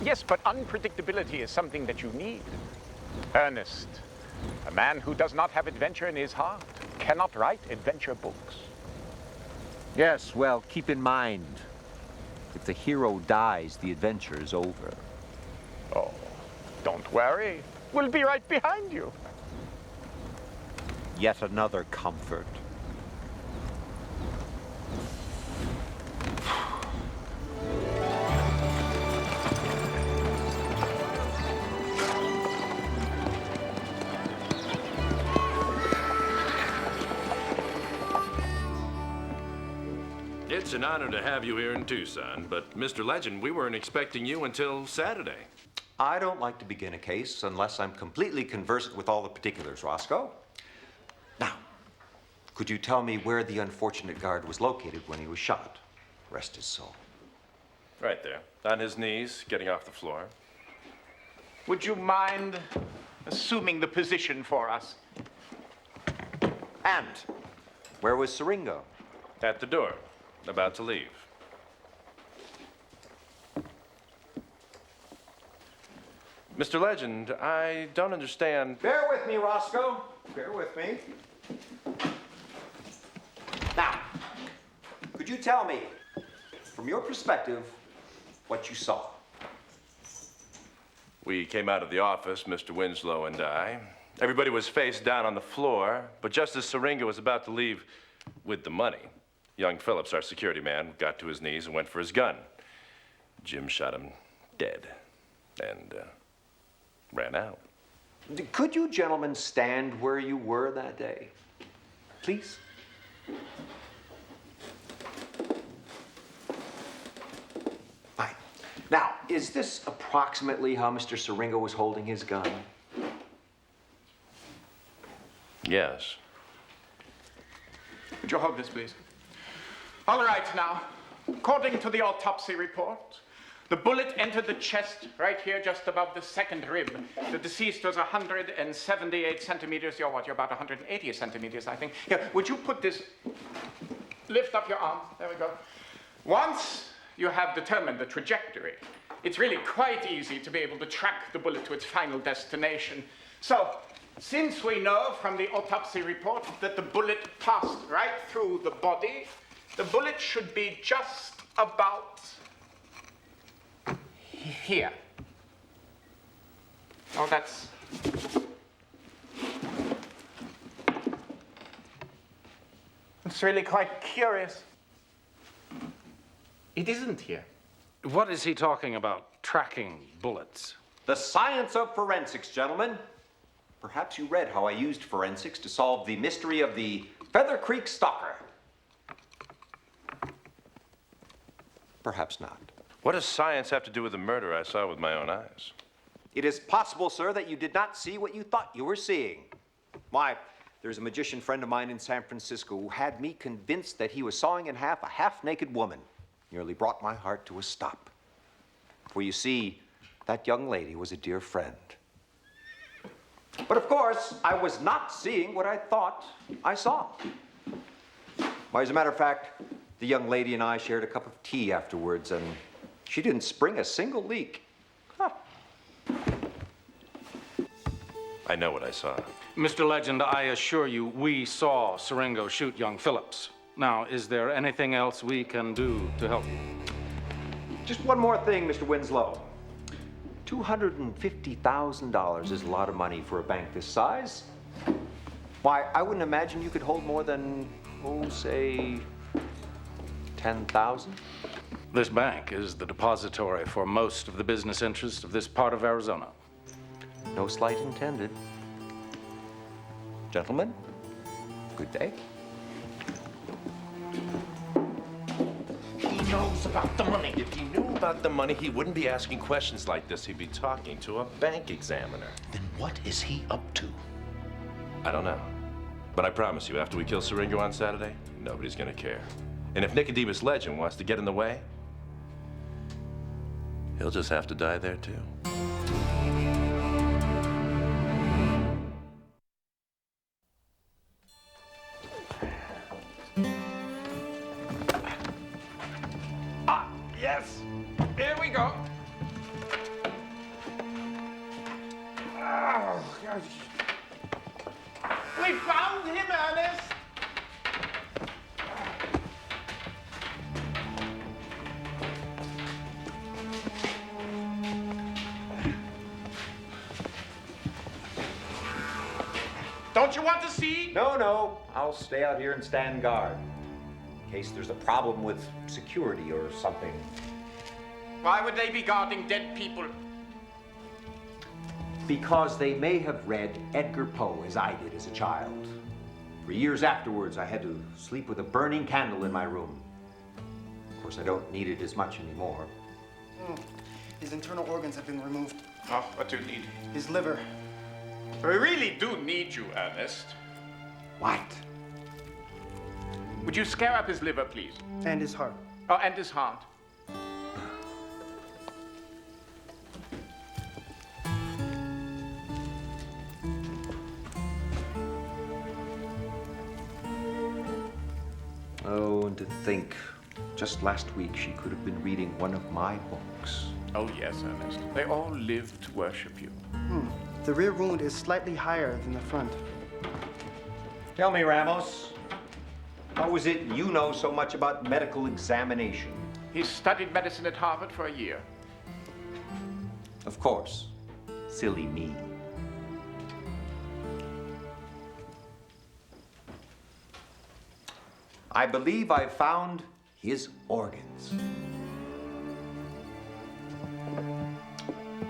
Yes, but unpredictability is something that you need. Ernest, a man who does not have adventure in his heart cannot write adventure books. Yes, well, keep in mind, if the hero dies, the adventure is over. Oh, don't worry. We'll be right behind you. Yet another comfort. It's an honor to have you here in Tucson, but Mr. Legend, we weren't expecting you until Saturday. I don't like to begin a case unless I'm completely conversant with all the particulars, Roscoe. Now, could you tell me where the unfortunate guard was located when he was shot? Rest his soul. Right there, on his knees, getting off the floor. Would you mind assuming the position for us? And where was Siringo? At the door, about to leave. Mr. Legend, I don't understand. Bear with me, Roscoe. Bear with me. Now, could you tell me, from your perspective, what you saw? We came out of the office, Mr. Winslow and I. Everybody was face down on the floor, but just as Siringo was about to leave with the money, young Phillips, our security man, got to his knees and went for his gun. Jim shot him dead and ran out. Could you gentlemen stand where you were that day? Please? Fine. Now, is this approximately how Mr. Siringo was holding his gun? Yes. Would you hold this, please? All right, now, according to the autopsy report, the bullet entered the chest right here, just above the second rib. The deceased was 178 centimeters. You're what? You're about 180 centimeters, I think. Here, would you put this, lift up your arm. There we go. Once you have determined the trajectory, it's really quite easy to be able to track the bullet to its final destination. So, since we know from the autopsy report that the bullet passed right through the body, the bullet should be just about here. Oh, that's... It's really quite curious. It isn't here. What is he talking about? Tracking bullets? The science of forensics, gentlemen. Perhaps you read how I used forensics to solve the mystery of the Feather Creek stalker. Perhaps not. What does science have to do with the murder I saw with my own eyes? It is possible, sir, that you did not see what you thought you were seeing. Why, there's a magician friend of mine in San Francisco who had me convinced that he was sawing in half a half-naked woman. Nearly brought my heart to a stop. For you see, that young lady was a dear friend. But of course, I was not seeing what I thought I saw. Why, as a matter of fact, the young lady and I shared a cup of tea afterwards, and she didn't spring a single leak. Huh. I know what I saw. Mr. Legend, I assure you, we saw Siringo shoot young Phillips. Now, is there anything else we can do to help you? Just one more thing, Mr. Winslow. $250,000 is a lot of money for a bank this size. Why, I wouldn't imagine you could hold more than, oh, say, 10,000? This bank is the depository for most of the business interests of this part of Arizona. No slight intended. Gentlemen, good day. He knows about the money. If he knew about the money, he wouldn't be asking questions like this. He'd be talking to a bank examiner. Then what is he up to? I don't know. But I promise you, after we kill Siringo on Saturday, nobody's gonna care. And if Nicodemus Legend wants to get in the way, he'll just have to die there too. Yes. Here we go. Oh, God. We found him, Ernest. Don't you want to see? No. I'll stay out here and stand guard. In case there's a problem with security or something. Why would they be guarding dead people? Because they may have read Edgar Poe as I did as a child. For years afterwards, I had to sleep with a burning candle in my room. Of course, I don't need it as much anymore. His internal organs have been removed. Oh, what do you need? His liver. We really do need you, Ernest. What? Would you scare up his liver, please? And his heart. Oh, and his heart. Oh, and to think, just last week she could have been reading one of my books. Oh, yes, Ernest. They all live to worship you. The rear wound is slightly higher than the front. Tell me, Ramos, how is it you know so much about medical examination? He studied medicine at Harvard for a year. Of course. Silly me. I believe I've found his organs.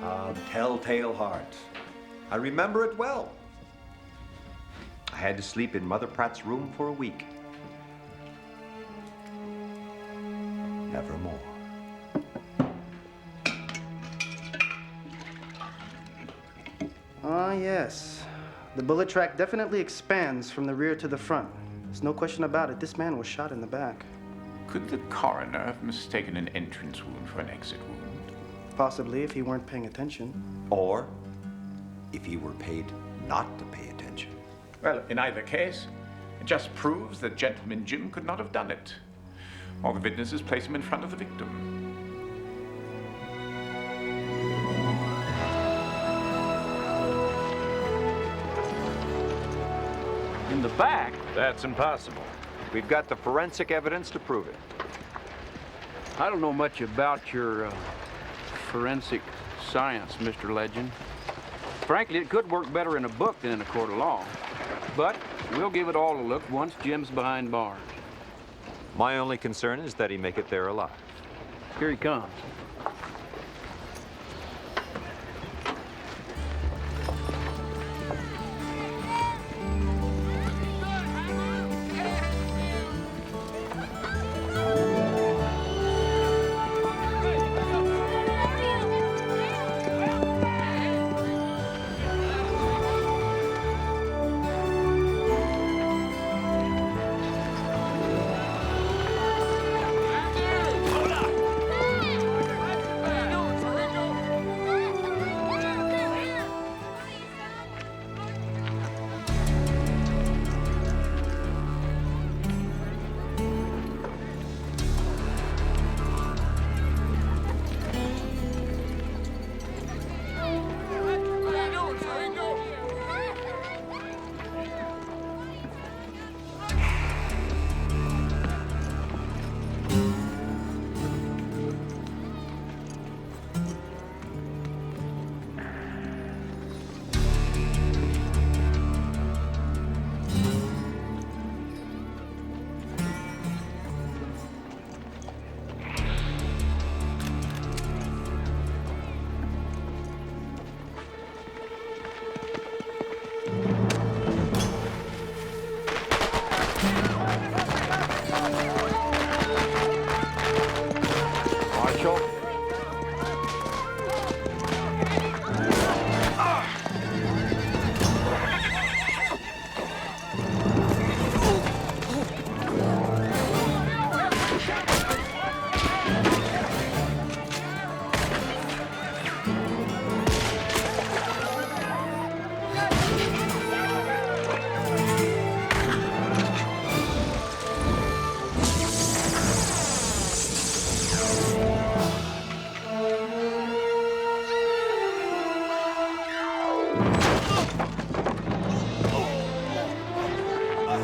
Ah, the telltale heart. I remember it well. I had to sleep in Mother Pratt's room for a week. Nevermore. Ah, yes. The bullet track definitely expands from the rear to the front. There's no question about it. This man was shot in the back. Could the coroner have mistaken an entrance wound for an exit wound? Possibly, if he weren't paying attention. Or if he were paid not to pay attention. Well, in either case, it just proves that Gentleman Jim could not have done it. All the witnesses place him in front of the victim. In the back? That's impossible. We've got the forensic evidence to prove it. I don't know much about your forensic science, Mr. Legend. Frankly, it could work better in a book than in a court of law. But we'll give it all a look once Jim's behind bars. My only concern is that he make it there alive. Here he comes.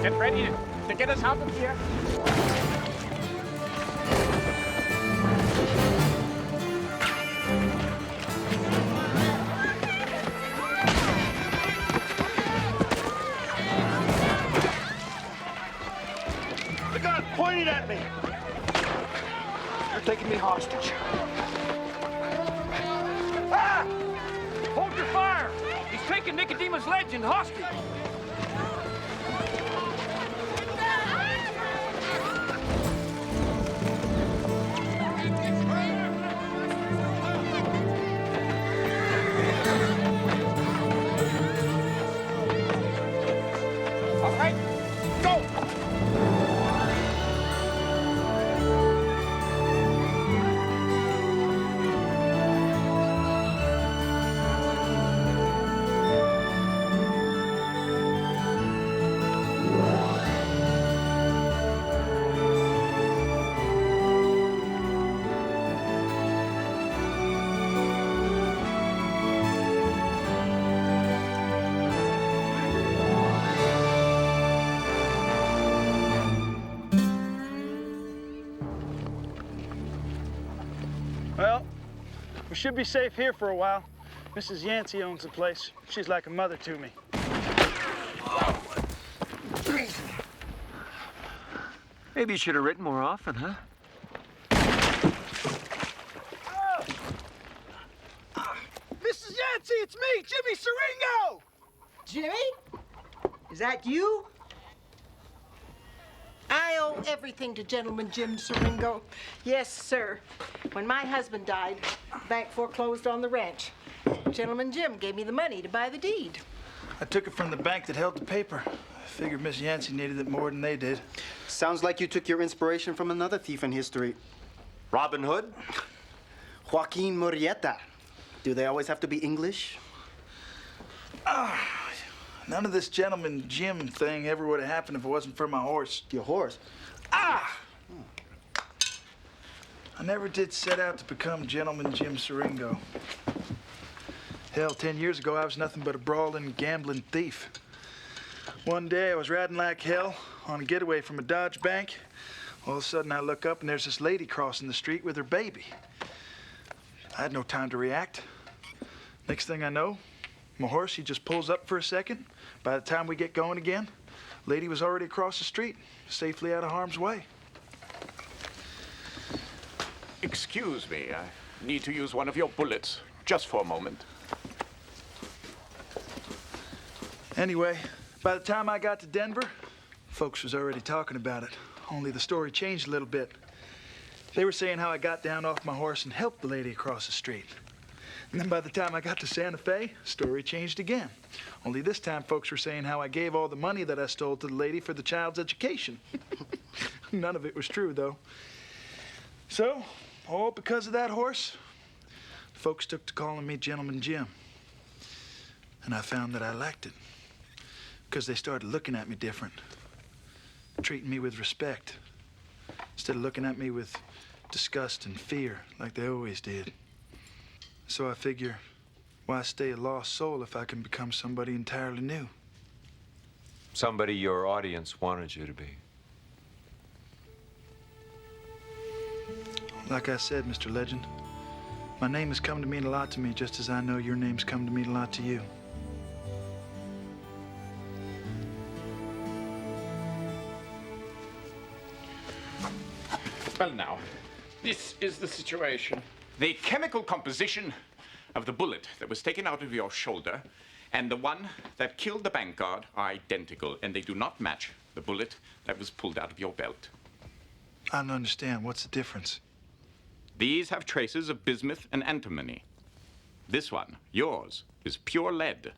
Get ready to get us out of here. The gun pointed at me. You're taking me hostage. Ah! Hold your fire! He's taking Nicodemus Legend hostage! All right, go! Well, we should be safe here for a while. Mrs. Yancey owns the place. She's like a mother to me. Maybe you should have written more often, huh? Mrs. Yancey, it's me, Jimmy Siringo! Jimmy? Is that you? I owe everything to Gentleman Jim Siringo. Yes, sir. When my husband died, the bank foreclosed on the ranch. Gentleman Jim gave me the money to buy the deed. I took it from the bank that held the paper. I figured Miss Yancey needed it more than they did. Sounds like you took your inspiration from another thief in history. Robin Hood? Joaquin Murrieta. Do they always have to be English? None of this gentleman Jim thing ever would have happened if it wasn't for my horse. Your horse? I never did set out to become Gentleman Jim Siringo. Hell, 10 years ago, I was nothing but a brawling, gambling thief. One day, I was riding like hell on a getaway from a Dodge bank. All of a sudden, I look up, and there's this lady crossing the street with her baby. I had no time to react. Next thing I know, my horse, he just pulls up for a second. By the time we get going again, lady was already across the street, safely out of harm's way. Excuse me, I need to use one of your bullets, just for a moment. Anyway, by the time I got to Denver, folks was already talking about it. Only the story changed a little bit. They were saying how I got down off my horse and helped the lady across the street. And then by the time I got to Santa Fe, story changed again. Only this time folks were saying how I gave all the money that I stole to the lady for the child's education. None of it was true, though. So, all because of that horse, folks took to calling me Gentleman Jim. And I found that I liked it. Because they started looking at me different. Treating me with respect. Instead of looking at me with disgust and fear like they always did. So I figure, why stay a lost soul if I can become somebody entirely new? Somebody your audience wanted you to be. Like I said, Mr. Legend, my name has come to mean a lot to me, just as I know your name's come to mean a lot to you. Well, now, this is the situation. The chemical composition of the bullet that was taken out of your shoulder and the one that killed the bank guard are identical, and they do not match the bullet that was pulled out of your belt. I don't understand. What's the difference? These have traces of bismuth and antimony. This one, yours, is pure lead.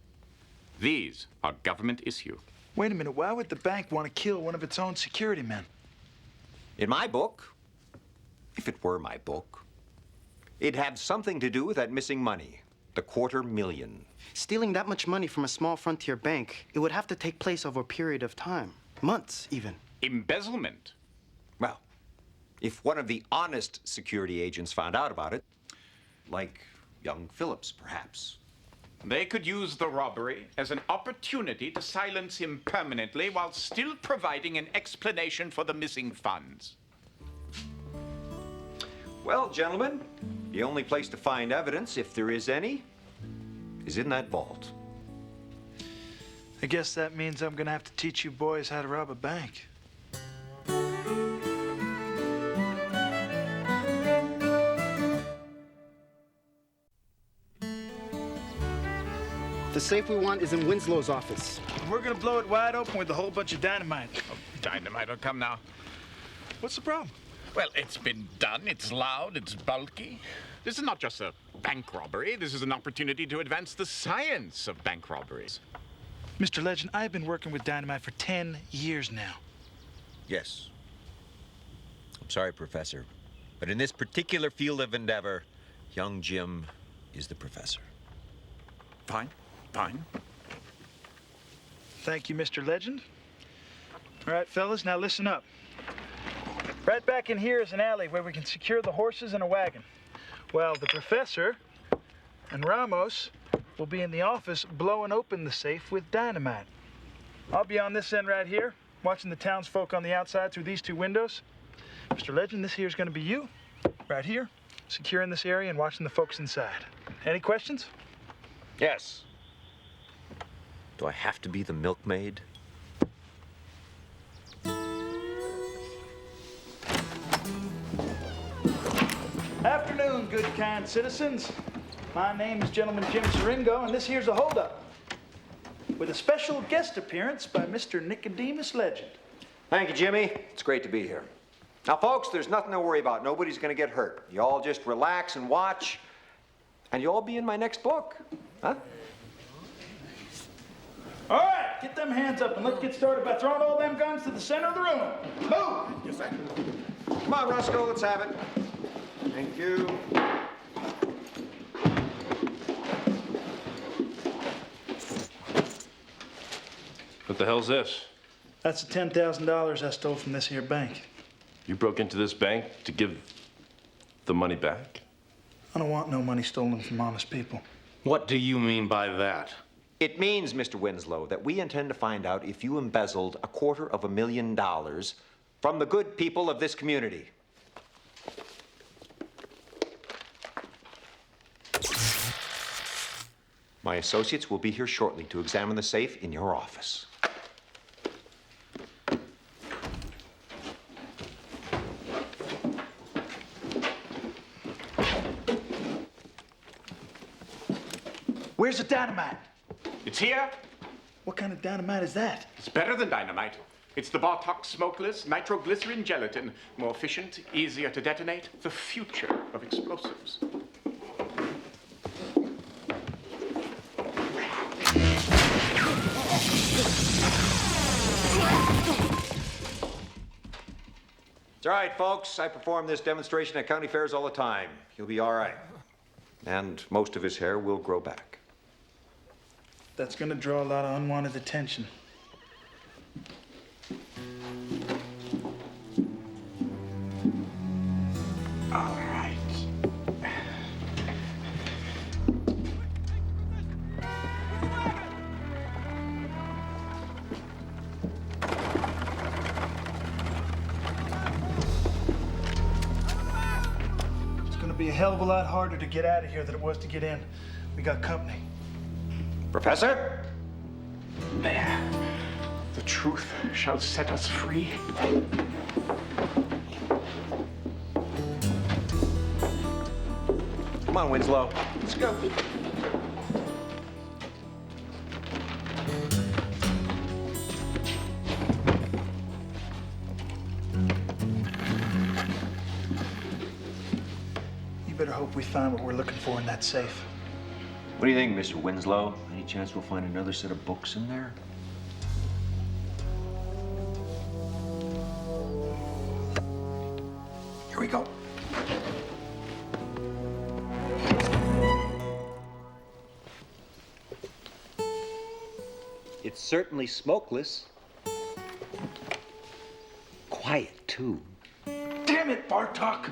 These are government issue. Wait a minute. Why would the bank want to kill one of its own security men? In my book, if it were my book, it'd have something to do with that missing money, the $250,000. Stealing that much money from a small frontier bank, it would have to take place over a period of time. Months, even. Embezzlement. Well, if one of the honest security agents found out about it, like young Phillips, perhaps. They could use the robbery as an opportunity to silence him permanently while still providing an explanation for the missing funds. Well, gentlemen, the only place to find evidence, if there is any, is in that vault. I guess that means I'm gonna have to teach you boys how to rob a bank. The safe we want is in Winslow's office. We're gonna blow it wide open with a whole bunch of dynamite. Oh, dynamite will come now. What's the problem? Well, it's been done. It's loud. It's bulky. This is not just a bank robbery. This is an opportunity to advance the science of bank robberies. Mr. Legend, I've been working with dynamite for 10 years now. Yes. I'm sorry, Professor, but in this particular field of endeavor, young Jim is the professor. Fine. Fine. Thank you, Mr. Legend. All right, fellas, now listen up. Right back in here is an alley where we can secure the horses and a wagon. Well, the professor and Ramos will be in the office blowing open the safe with dynamite. I'll be on this end right here, watching the townsfolk on the outside through these two windows. Mr. Legend, this here is going to be you, right here, securing this area and watching the folks inside. Any questions? Yes. Do I have to be the milkmaid? Afternoon, good kind citizens. My name is Gentleman Jim Siringo, and this here's a holdup with a special guest appearance by Mr. Nicodemus Legend. Thank you, Jimmy. It's great to be here. Now, folks, there's nothing to worry about. Nobody's going to get hurt. You all just relax and watch, and you'll all be in my next book. Huh? All right, get them hands up and let's get started by throwing all them guns to the center of the room. Move! Yes, sir. Come on, Roscoe, let's have it. Thank you. What the hell's this? That's the $10,000 I stole from this here bank. You broke into this bank to give the money back? I don't want no money stolen from honest people. What do you mean by that? It means, Mr. Winslow, that we intend to find out if you embezzled $250,000 from the good people of this community. My associates will be here shortly to examine the safe in your office. Where's the dynamite? It's here. What kind of dynamite is that? It's better than dynamite. It's the Bartok smokeless nitroglycerin gelatin. More efficient, easier to detonate. The future of explosives. It's all right, folks. I perform this demonstration at county fairs all the time. He'll be all right. And most of his hair will grow back. That's gonna draw a lot of unwanted attention. All right. It's gonna be a hell of a lot harder to get out of here than it was to get in. We got company. Professor? There. The truth shall set us free. Come on, Winslow. Let's go. You better hope we find what we're looking for in that safe. What do you think, Mr. Winslow? Any chance we'll find another set of books in there? Here we go. It's certainly smokeless. Quiet, too. Damn it, Bartok!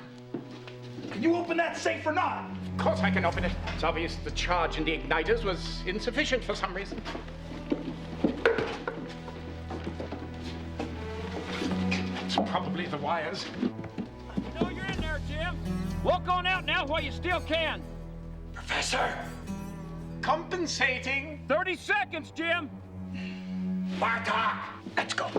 Can you open that safe or not? Of course I can open it. It's obvious the charge in the igniters was insufficient for some reason. It's probably the wires. No, you're in there, Jim. Walk on out now while you still can. Professor! Compensating! 30 seconds, Jim. Bartok! Let's go.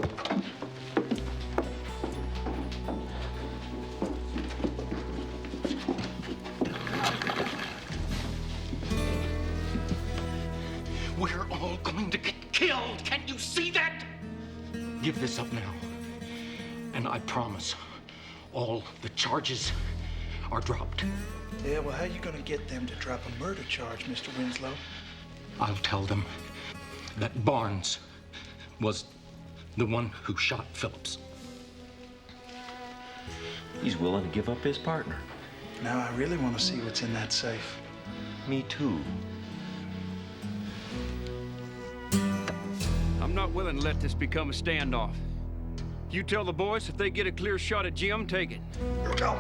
We're all going to get killed. Can't you see that? Give this up now. And I promise all the charges are dropped. Yeah, well, how you gonna get them to drop a murder charge, Mr. Winslow? I'll tell them that Barnes was the one who shot Phillips. He's willing to give up his partner. Now I really want to see what's in that safe. Me too. I'm not willing to let this become a standoff. You tell the boys if they get a clear shot at Jim, take it. Here we go.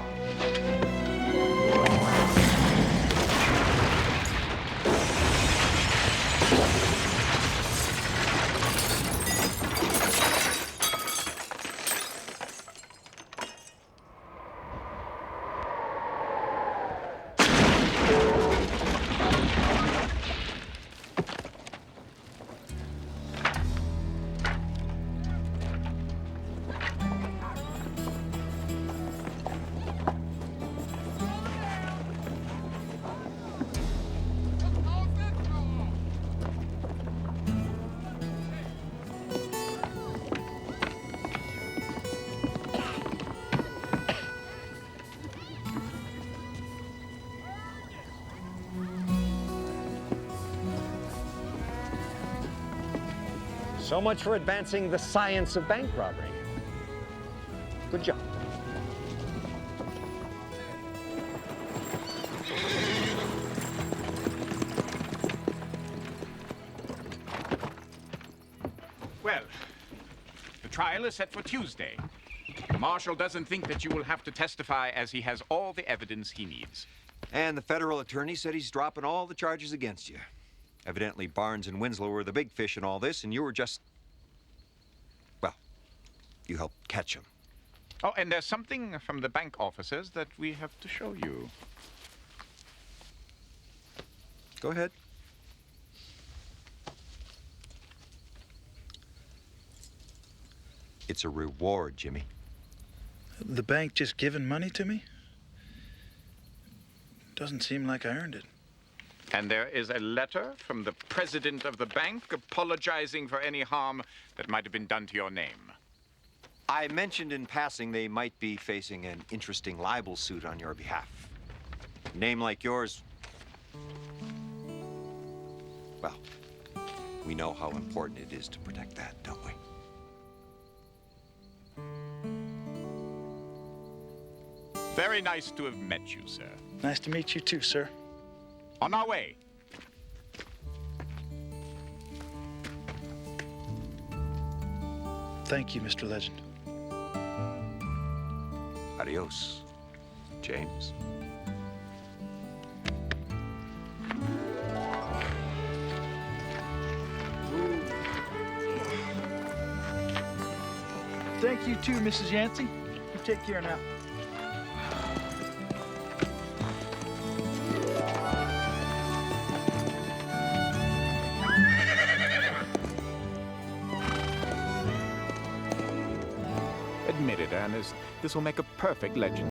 So much for advancing the science of bank robbery. Good job. Well, the trial is set for Tuesday. The marshal doesn't think that you will have to testify as he has all the evidence he needs. And the federal attorney said he's dropping all the charges against you. Evidently, Barnes and Winslow were the big fish in all this, and you were just... well, you helped catch them. Oh, and there's something from the bank officers that we have to show you. Go ahead. It's a reward, Jimmy. The bank just giving money to me? Doesn't seem like I earned it. And there is a letter from the president of the bank apologizing for any harm that might have been done to your name. I mentioned in passing they might be facing an interesting libel suit on your behalf. A name like yours, well, we know how important it is to protect that, don't we? Very nice to have met you, sir. Nice to meet you too, sir. On our way. Thank you, Mr. Legend. Adios, James. Thank you too, Mrs. Yancey. You take care now. Admit it, Ernest. This will make a perfect legend.